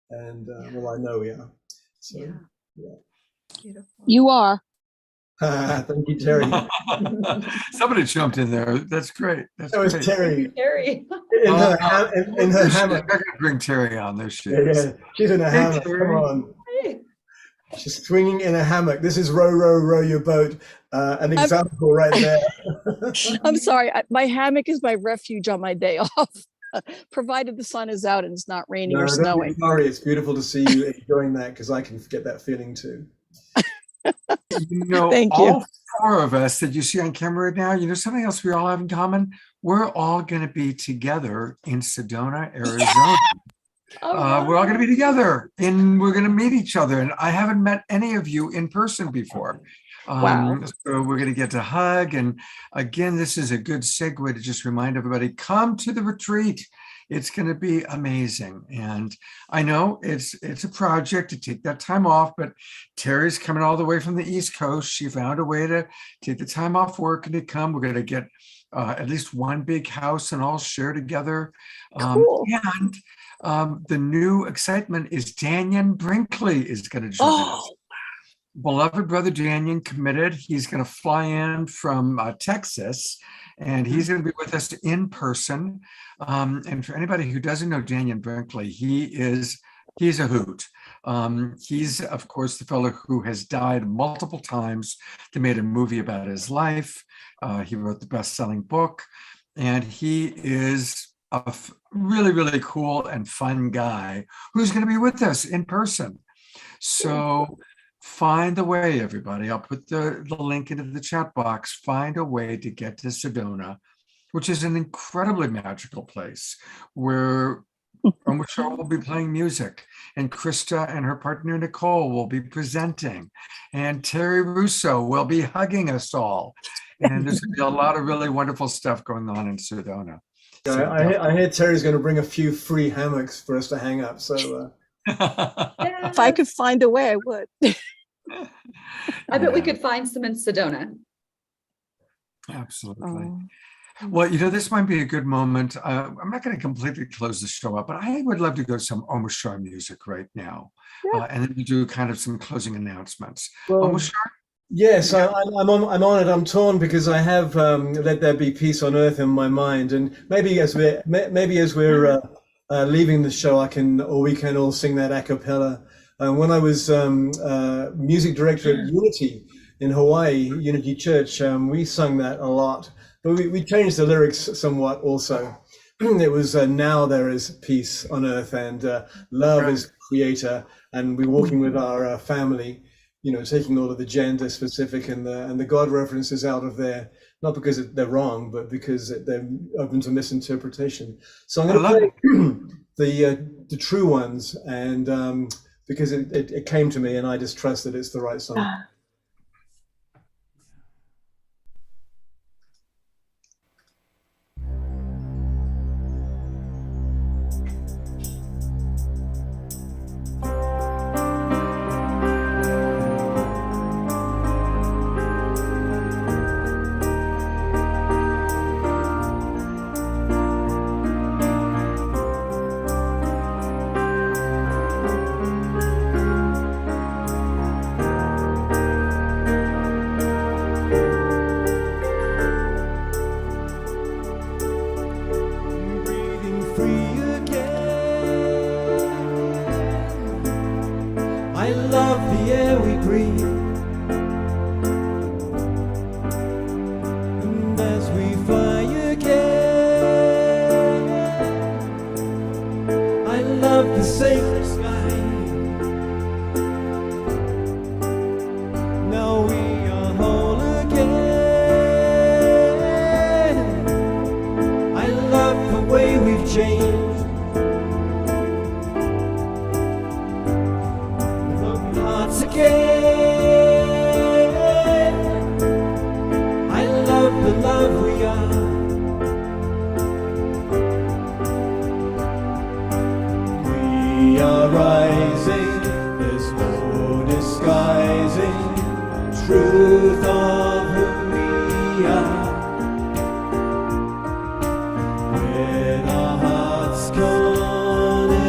And well, I know we are. So, yeah. Beautiful. You are. Thank you, Terry. Somebody jumped in there. That's great. That was great. Terry. Terry. In her hammock. I gotta bring Terry on. There she is. Yeah, she's in a hammock. Terry. Come on. She's swinging in a hammock. This is row, row, row your boat. An example right there. I'm sorry. My hammock is my refuge on my day off, provided the sun is out and it's not raining or snowing. Sorry, it's beautiful to see you enjoying that because I can get that feeling too. Thank you. All four of us that you see on camera right now, something else we all have in common. We're all going to be together in Sedona, Arizona. We're all going to be together and we're going to meet each other. And I haven't met any of you in person before. Wow. So we're going to get to hug. And again, this is a good segue to just remind everybody, come to the retreat. It's going to be amazing. And I know it's a project to take that time off, but Terry's coming all the way from the East Coast. She found a way to take the time off work and to come. We're going to get at least one big house and all share together. Cool. And the new excitement is Danyan Brinkley is going to join us. Beloved brother Danyan committed. He's going to fly in from Texas, and he's going to be with us in person. And for anybody who doesn't know Danyan Brinkley, he's a hoot. He's, of course, the fellow who has died multiple times. They made a movie about his life. He wrote the best-selling book, and he is a really, really cool and fun guy who's going to be with us in person. So find a way, everybody. I'll put the link into the chat box. Find a way to get to Sedona, which is an incredibly magical place where Mashar will be playing music, and Krista and her partner Nicole will be presenting, and Terry Russo will be hugging us all. And there's going to be a lot of really wonderful stuff going on in Sedona. So, I hear Terry's going to bring a few free hammocks for us to hang up. So if I could find a way, I would. I bet we could find some in Sedona. Absolutely. Well, this might be a good moment. I'm not going to completely close the show up, but I would love to go to some Mashar music right now. And then we do kind of some closing announcements. Mashar? Yes, I'm on it. I'm torn because I have "Let There Be Peace on Earth" in my mind, and maybe as we're leaving the show, we can all sing that a cappella. When I was music director at Unity in Hawaii, Unity Church, we sung that a lot, but we changed the lyrics somewhat also. It was "Now there is peace on earth, and love is creator, and we're walking with our family." Taking all of the gender specific and the God references out of there, not because they're wrong, but because they're open to misinterpretation. So I'm going to play the true ones, and because it came to me, and I just trust that it's the right song. truth of who we are. With our hearts connected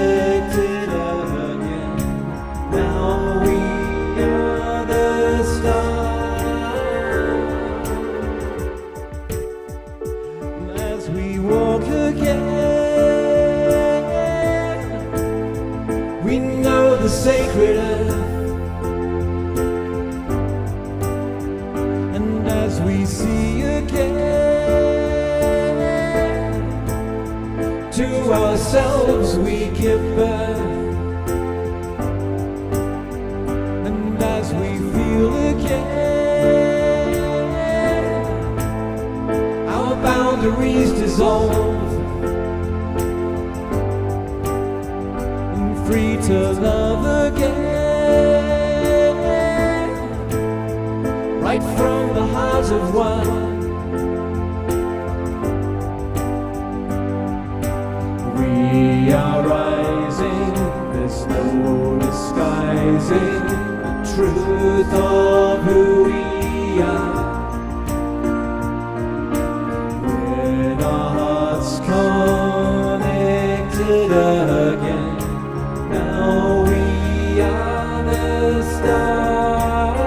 again, now we are the stars. And as we walk again, we know the sacred earth. And as we see again, to ourselves we give birth. And as we feel again, our boundaries dissolve. Free to love again, right from the heart of one. We are rising, there's no disguising the truth of who we are. With our hearts connected again, now we are the stars.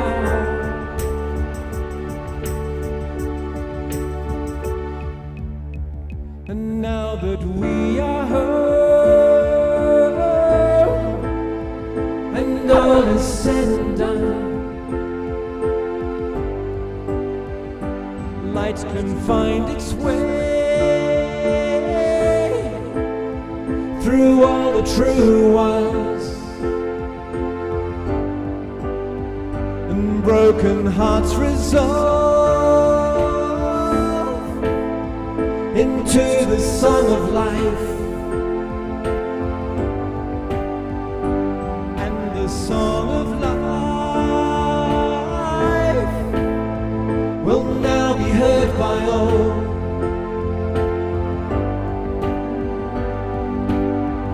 And now that we are home, and all is said and done, light can find its way through all the true ones, and broken hearts resolve into the song of life. And the song of life will now be heard by all.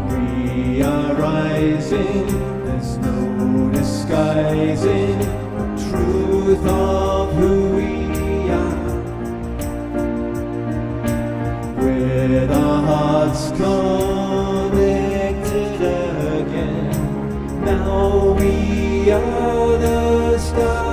We are rising, there's no disguising the truth of who we are. With our hearts connected again, now we are the stars.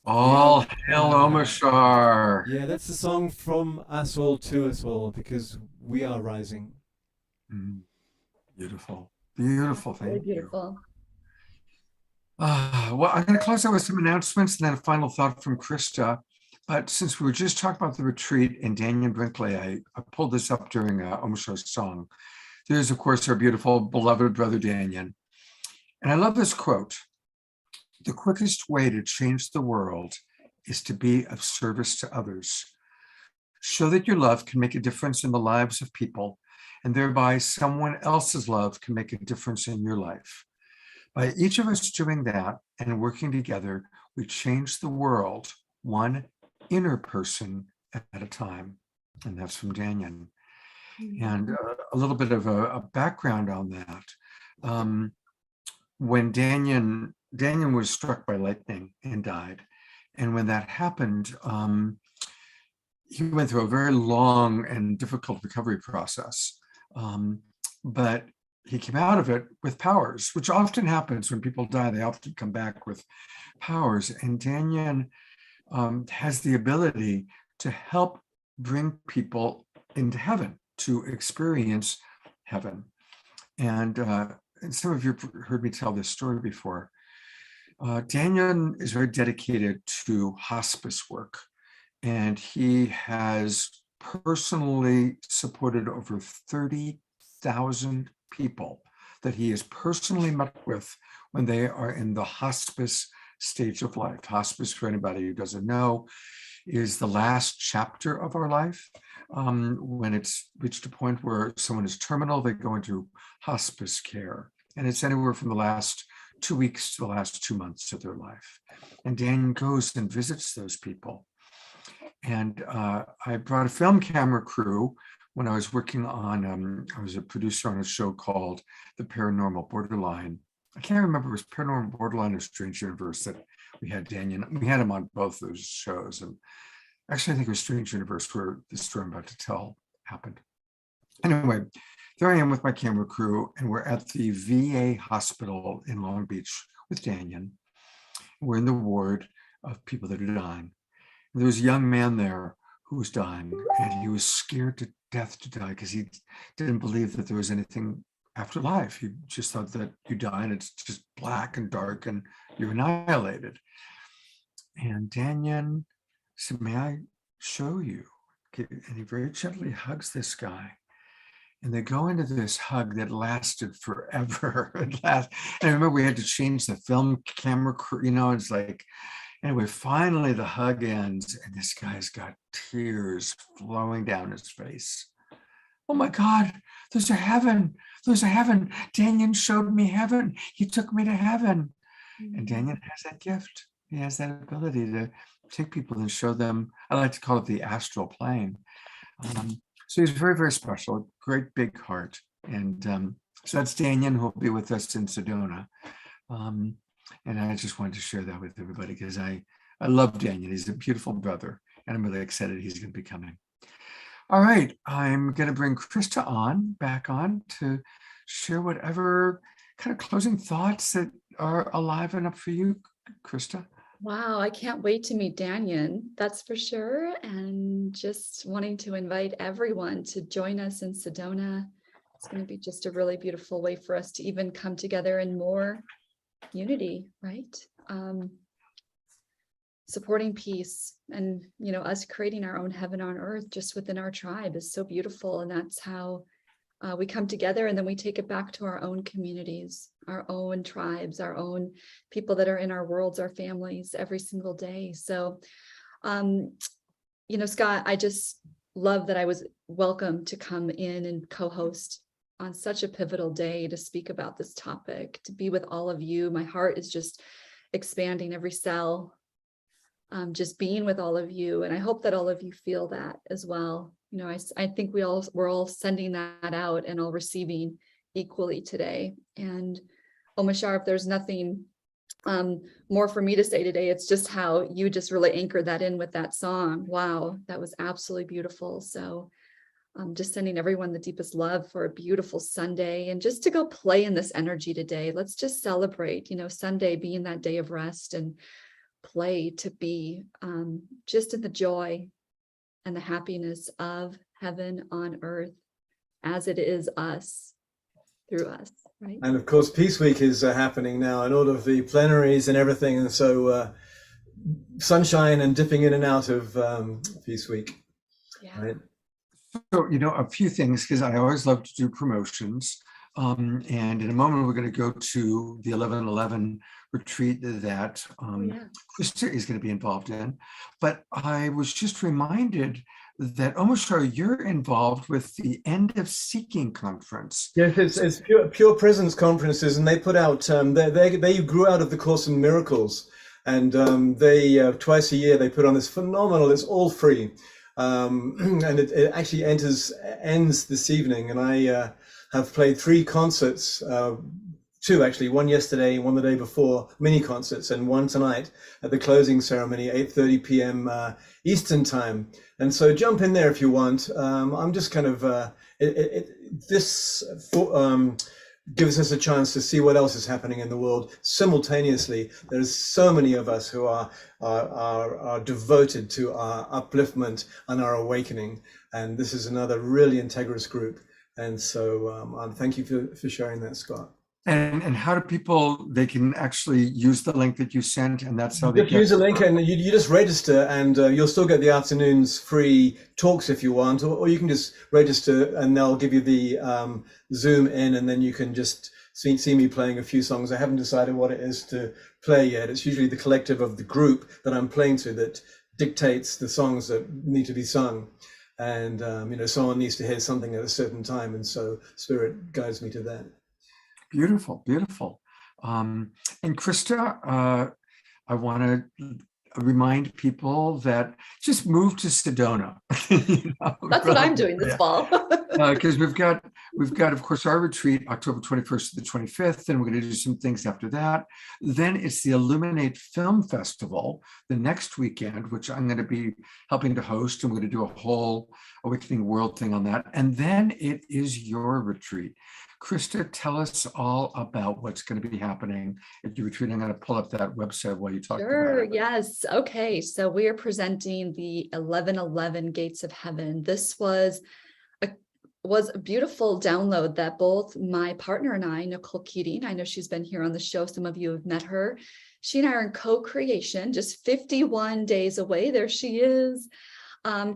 All hail Omashar. Yeah, that's the song from us all to us all, because we are rising. Beautiful, beautiful. Very Thank you. beautiful. Well, I'm going to close out with some announcements and then a final thought from Krista. But since we were just talking about the retreat in Daniel Brinkley, I pulled this up during Omashar's song. There's, of course, our beautiful, beloved brother Daniel. And I love this quote: "The quickest way to change the world is to be of service to others. Show that your love can make a difference in the lives of people, and thereby someone else's love can make a difference in your life. By each of us doing that and working together, we change the world one inner person at a time." And that's from Daniel. And a little bit of a background on that. When Daniel was struck by lightning and died. And when that happened, he went through a very long and difficult recovery process. But he came out of it with powers, which often happens when people die. They often come back with powers. And Daniel has the ability to help bring people into heaven, to experience heaven. And some of you have heard me tell this story before. Daniel is very dedicated to hospice work. and he has personally supported over 30,000 people that he has personally met with when they are in the hospice stage of life. Hospice, for anybody who doesn't know, is the last chapter of our life. When it's reached a point where someone is terminal, they go into hospice care. And it's anywhere from the last 2 weeks to the last 2 months of their life. And Dan goes and visits those people. And I brought a film camera crew when I was working on, I was a producer on a show called The Paranormal Borderline. I can't remember, it was Paranormal Borderline or Strange Universe that we had Daniel. We had him on both those shows. And actually, I think it was Strange Universe where the story I'm about to tell happened. Anyway, there I am with my camera crew, and we're at the VA hospital in Long Beach with Daniel. We're in the ward of people that are dying. And there was a young man there who was dying, and he was scared to death to die because he didn't believe that there was anything after life. He just thought that you die and it's just black and dark and you're annihilated. And Daniel said, "May I show you?" And he very gently hugs this guy. And they go into this hug that lasted forever. And I remember we had to change the film camera crew, it's like, anyway, finally the hug ends and this guy's got tears flowing down his face. "Oh my God, those are heaven. Those are heaven. Daniel showed me heaven. He took me to heaven." And Daniel has that gift. He has that ability to take people and show them, I like to call it the astral plane. So he's very, very special, great big heart. And so that's Daniel, who will be with us in Sedona. And I just wanted to share that with everybody because I love Daniel. He's a beautiful brother, and I'm really excited he's going to be coming. All right, I'm going to bring Krista back on to share whatever kind of closing thoughts that are alive and up for you, Krista. Wow, I can't wait to meet Daniel, that's for sure. And just wanting to invite everyone to join us in Sedona. It's going to be just a really beautiful way for us to even come together in more unity, right? Supporting peace and, us creating our own heaven on earth just within our tribe is so beautiful. And that's how we come together, and then we take it back to our own communities, our own tribes, our own people that are in our worlds, our families every single day. So, Scott, I just love that I was welcome to come in and co-host on such a pivotal day to speak about this topic, to be with all of you. My heart is just expanding every cell, just being with all of you. And I hope that all of you feel that as well. I think we're all sending that out and all receiving equally today. And Omashar, if there's nothing more for me to say today, it's just how you just really anchored that in with that song. Wow, that was absolutely beautiful. So I'm just sending everyone the deepest love for a beautiful Sunday, and just to go play in this energy today. Let's just celebrate, Sunday being that day of rest and play, to be just in the joy and the happiness of heaven on earth as it is us, through us, right? And of course, Peaceweek is happening now, and all of the plenaries and everything. And so sunshine and dipping in and out of Peaceweek. Yeah. Right? So, a few things, because I always love to do promotions. And in a moment, we're going to go to the 11/11 retreat that Krista is going to be involved in. But I was just reminded that, Omashar, you're involved with the End of Seeking conference. Yes, it's pure presence conferences, and they put out, they grew out of the Course in Miracles. And they, twice a year, they put on this phenomenal, it's all free. And it actually ends this evening. And I have played 3 concerts, 2 actually, one yesterday, one the day before, mini concerts, and one tonight at the closing ceremony, 8:30 p.m. Eastern time. And so jump in there if you want. I'm just kind of, gives us a chance to see what else is happening in the world simultaneously. There's so many of us who are devoted to our upliftment and our awakening. And this is another really integrous group. And so thank you for sharing that, Scott. And how do people, they can actually use the link that you sent, and that's how they Just use a link, and you just register, and you'll still get the afternoon's free talks if you want, or you can just register and they'll give you the Zoom in, and then you can just see me playing a few songs. I haven't decided what it is to play yet. It's usually the collective of the group that I'm playing to that dictates the songs that need to be sung. And someone needs to hear something at a certain time, and so Spirit guides me to that. Beautiful, beautiful. And Krista, I want to remind people that just move to Sedona. That's what I'm doing this fall. Because we've got, of course, our retreat October 21st to the 25th, and we're going to do some things after that. Then it's the Illuminate Film Festival the next weekend, which I'm going to be helping to host, and we're going to do a whole Awakening World thing on that. And then it is your retreat. Krista, tell us all about what's going to be happening at your retreat. I'm going to pull up that website while you talk about it. Yes. Okay. So we are presenting the 1111 Gates of Heaven. This was a beautiful download that both my partner and I, Nicole Keating, I know she's been here on the show. Some of you have met her. She and I are in co-creation, just 51 days away. There she is,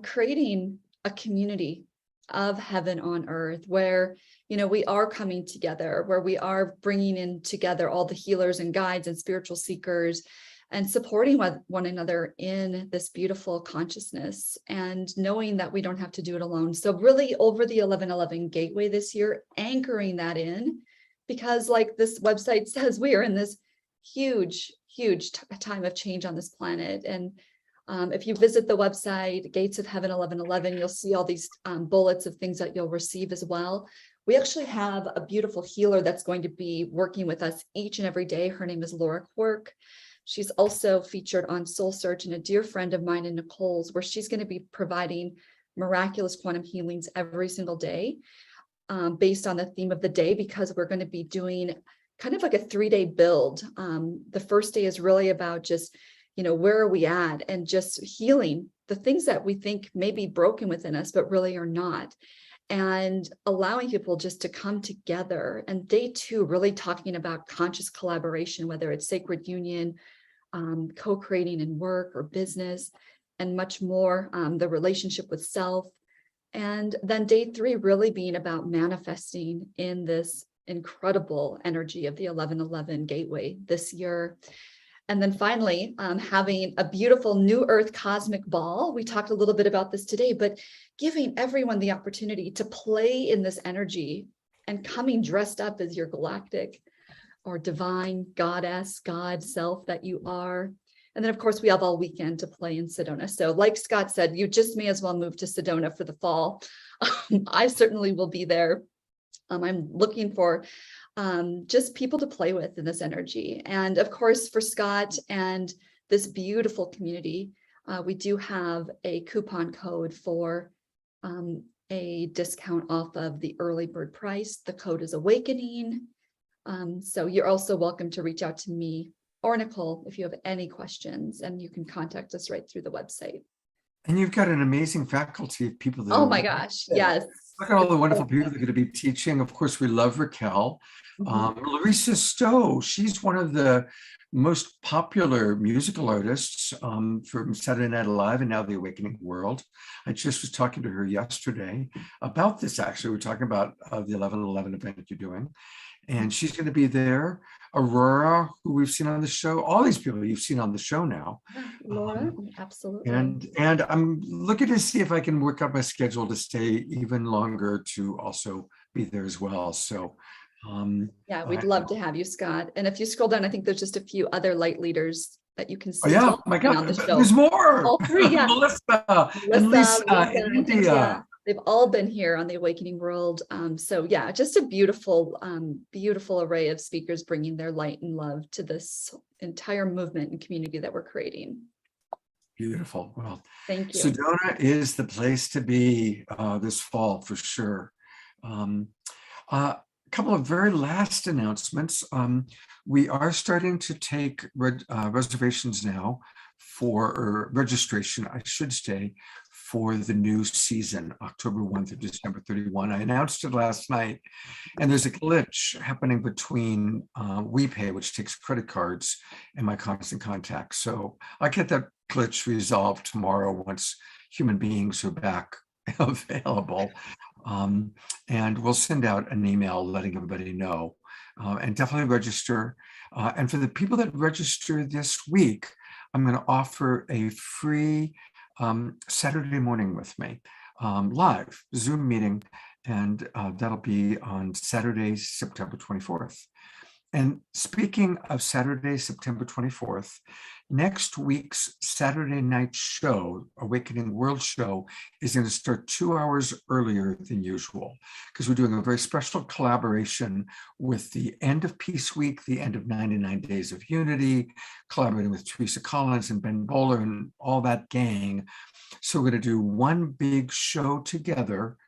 creating a community of heaven on earth where we are coming together, where we are bringing in together all the healers and guides and spiritual seekers and supporting one another in this beautiful consciousness and knowing that we don't have to do it alone. So really over the 1111 Gateway this year, anchoring that in, because like this website says, we are in this huge time of change on this planet. And if you visit the website, Gates of Heaven 1111, you'll see all these bullets of things that you'll receive as well. We actually have a beautiful healer that's going to be working with us each and every day. Her name is Laura Quirk. She's also featured on Soul Search, and a dear friend of mine and Nicole's, where she's going to be providing miraculous quantum healings every single day based on the theme of the day, because we're going to be doing kind of like a 3-day build. The first day is really about just, where are we at, and just healing the things that we think may be broken within us, but really are not. And allowing people just to come together. And day 2, really talking about conscious collaboration, whether it's sacred union, co-creating in work or business, and much more, the relationship with self. And then day 3 really being about manifesting in this incredible energy of the 1111 Gateway this year. And then finally, having a beautiful New Earth Cosmic Ball. We talked a little bit about this today, but giving everyone the opportunity to play in this energy and coming dressed up as your galactic or divine goddess, God self that you are. And then, of course, we have all weekend to play in Sedona. So like Scott said, you just may as well move to Sedona for the fall. I certainly will be there. I'm looking for just people to play with in this energy. And of course, for Scott and this beautiful community, we do have a coupon code for a discount off of the early bird price. The code is Awakening. So you're also welcome to reach out to me or Nicole if you have any questions, and you can contact us right through the website. And you've got an amazing faculty of people. Oh my gosh, yes. Look at all the wonderful people that are going to be teaching. Of course, we love Raquel. Larissa Stowe, she's one of the most popular musical artists from Saturday Night Live and now The Awakening World. I just was talking to her yesterday about this, actually. We're talking about the 1111 event that you're doing. And she's going to be there. Aurora, who we've seen on the show, all these people you've seen on the show now. Laura, absolutely. And I'm looking to see if I can work out my schedule to stay even longer to also be there as well. So yeah, we'd love to have you, Scott. And if you scroll down, I think there's just a few other light leaders that you can see. Oh, yeah, my God, the there's more. All 3, yeah. Melissa and Lisa and India. Yeah. They've all been here on the Awakening World. So yeah, just a beautiful, beautiful array of speakers bringing their light and love to this entire movement and community that we're creating. Beautiful. Well, thank you. Sedona is the place to be this fall for sure. A couple of very last announcements. We are starting to take reservations now for, or registration, I should say, for the new season, October 1 through December 31. I announced it last night, and there's a glitch happening between WePay, which takes credit cards, and my Constant Contact. So I'll get that glitch resolved tomorrow once human beings are back available. And we'll send out an email letting everybody know, and definitely register. And for the people that register this week, I'm going to offer a free Saturday morning with me, live Zoom meeting, and that'll be on Saturday, September 24th. And speaking of Saturday, September 24th, next week's Saturday night show, Awakening World Show, is going to start 2 hours earlier than usual, because we're doing a very special collaboration with the end of Peaceweek, the end of 99 Days of Unity, collaborating with Krista Collins and Ben Bowler and all that gang. So we're going to do one big show together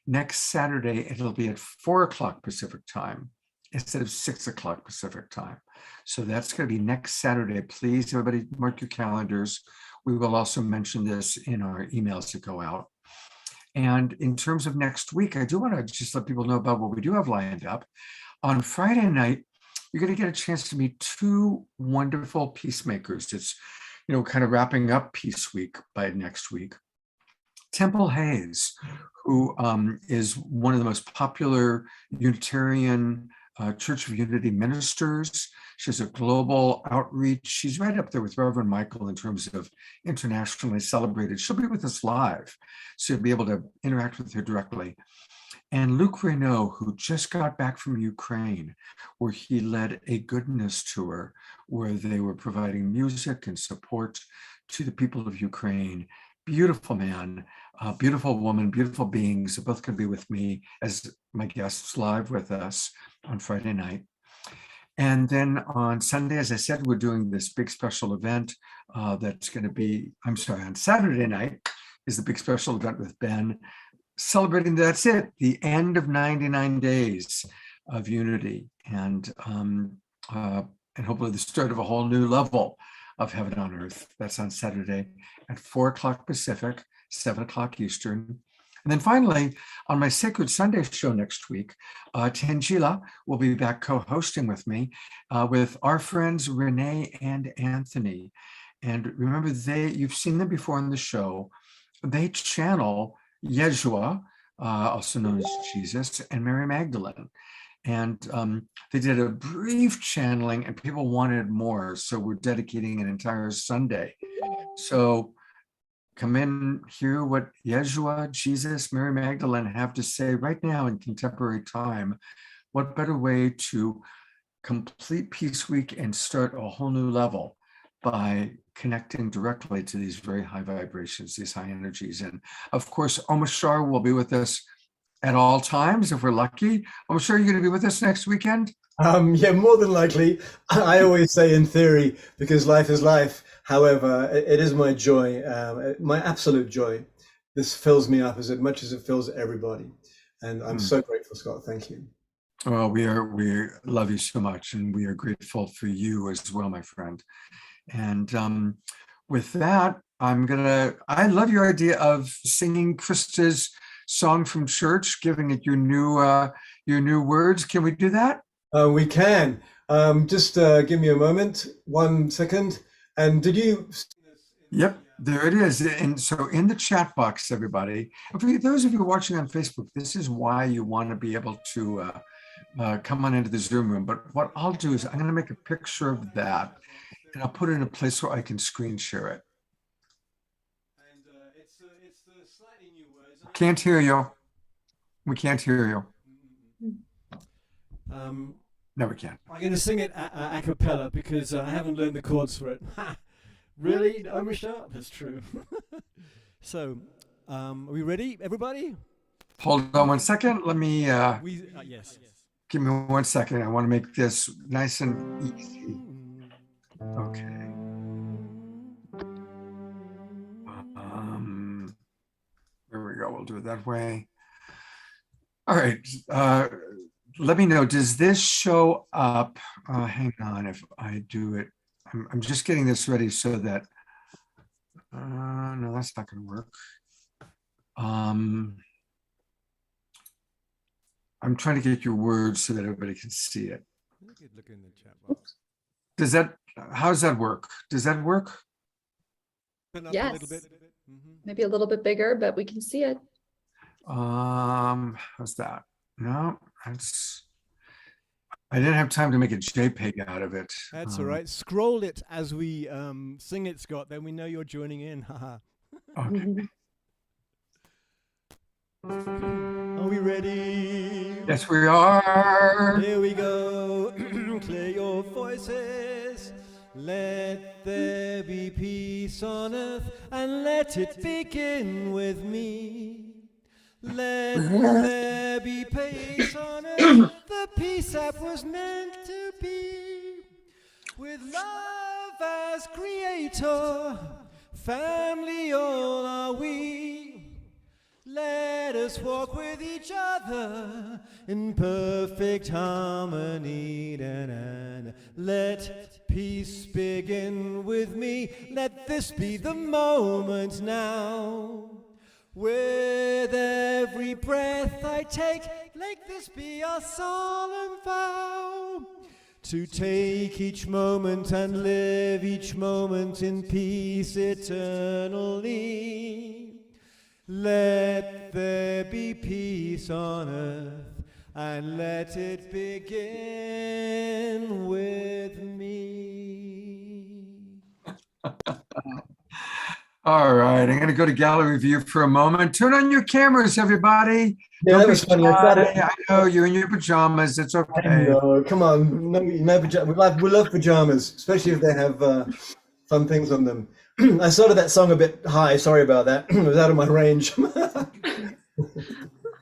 next Saturday. It'll be at 4 o'clock Pacific time, instead of 6 o'clock Pacific time. So that's going to be next Saturday. Please, everybody, mark your calendars. We will also mention this in our emails that go out. And in terms of next week, I do want to just let people know about what we do have lined up. On Friday night, you're going to get a chance to meet two wonderful peacemakers. It's, kind of wrapping up Peace Week by next week. Temple Hayes, who is one of the most popular Unitarian Church of Unity ministers. She has a global outreach. She's right up there with Reverend Michael in terms of internationally celebrated. She'll be with us live, so you'll be able to interact with her directly. And Luc Reynaud, who just got back from Ukraine, where he led a goodness tour, where they were providing music and support to the people of Ukraine. Beautiful man, beautiful woman, beautiful beings. They're both going to be with me as my guests live with us on Friday night. And then on Sunday, as I said, we're doing this big special event that's going to be, on Saturday night is the big special event with Ben, celebrating, that's it, the end of 99 days of unity, and hopefully the start of a whole new level of heaven on earth. That's on Saturday at 4 o'clock Pacific, 7 o'clock Eastern. And then finally, on my Sacred Sunday show next week, Tangela will be back co-hosting with me with our friends Renee and Anthony. And remember, you've seen them before on the show. They channel Yeshua, also known as Jesus, and Mary Magdalene. And they did a brief channeling and people wanted more. So we're dedicating an entire Sunday. So come in, hear what Yeshua, Jesus, Mary Magdalene have to say right now in contemporary time. What better way to complete Peace Week and start a whole new level by connecting directly to these very high vibrations, these high energies. And of course, Omashar will be with us at all times if we're lucky. I'm sure you're going to be with us next weekend. Yeah, more than likely. I always say in theory, because life is life. However, it is my joy, my absolute joy. This fills me up as much as it fills everybody. And I'm so grateful, Scott. Thank you. Well, we love you so much, and we are grateful for you as well, my friend. And with that, I love your idea of singing Krista's song from church, giving it your new words. Can we do that? We can. Just give me a moment, 1 second. And did you? Yep, there it is. And so in the chat box, everybody, and for those of you watching on Facebook, this is why you want to be able to come on into the Zoom room. But what I'll do is I'm going to make a picture of that, and I'll put it in a place where I can screen share it. And it's the slightly new words. Can't hear you. We can't hear you. No, we can't. I'm going to sing it a cappella because I haven't learned the chords for it. Really, Omashar? That's true. So, are we ready, everybody? Hold on 1 second. Let me. Yes. Give me 1 second. I want to make this nice and easy. Okay. There we go. We'll do it that way. All right. Let me know. Does this show up? Hang on. If I do it, I'm just getting this ready so that. No, that's not going to work. I'm trying to get your words so that everybody can see it. You could look in the chat box. How does that work? Does that work? Open up Yes. a little bit. Maybe a little bit bigger, but we can see it. How's that? No, I didn't have time to make a JPEG out of it. That's all right. Scroll it as we sing it, Scott. Then we know you're joining in. Haha. Okay. Are we ready? Yes, we are. Here we go. Clear your voices. Let there be peace on earth, and let it begin with me. Let there be peace on earth, the peace that was meant to be. With love as creator, family all are we. Let us walk with each other in perfect harmony. Da-na-na. Let peace begin with me. Let this be the moment now. With every breath I take, let this be our solemn vow. To take each moment and live each moment in peace eternally. Let there be peace on earth, and let it begin with me. All right, I'm going to go to gallery view for a moment. Turn on your cameras, everybody. Yeah, that was funny. I know you're in your pajamas. It's okay. No, come on. No pajamas. We love pajamas, especially if they have fun things on them. I started that song a bit high. Sorry about that. It was out of my range.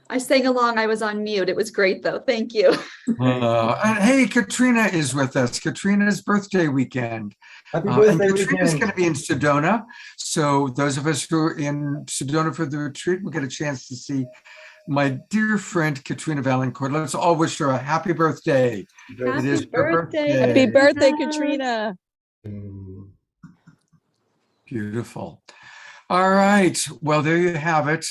I sang along. I was on mute. It was great, though. Thank you. And hey, Katrina is with us. Katrina's birthday weekend. Happy birthday and Katrina's weekend. going to be in Sedona. So those of us who are in Sedona for the retreat will get a chance to see my dear friend, Katrina Valancourt. Let's all wish her a happy birthday. It is her birthday. Happy birthday, Katrina. Beautiful. All right. Well, there you have it.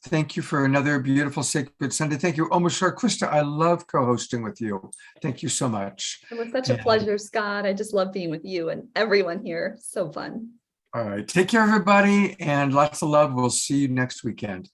Thank you for another beautiful Sacred Sunday. Thank you, Omashar. Krista, I love co-hosting with you. Thank you so much. It was such a pleasure, Scott. I just love being with you and everyone here. So fun. All right. Take care, everybody, and lots of love. We'll see you next weekend.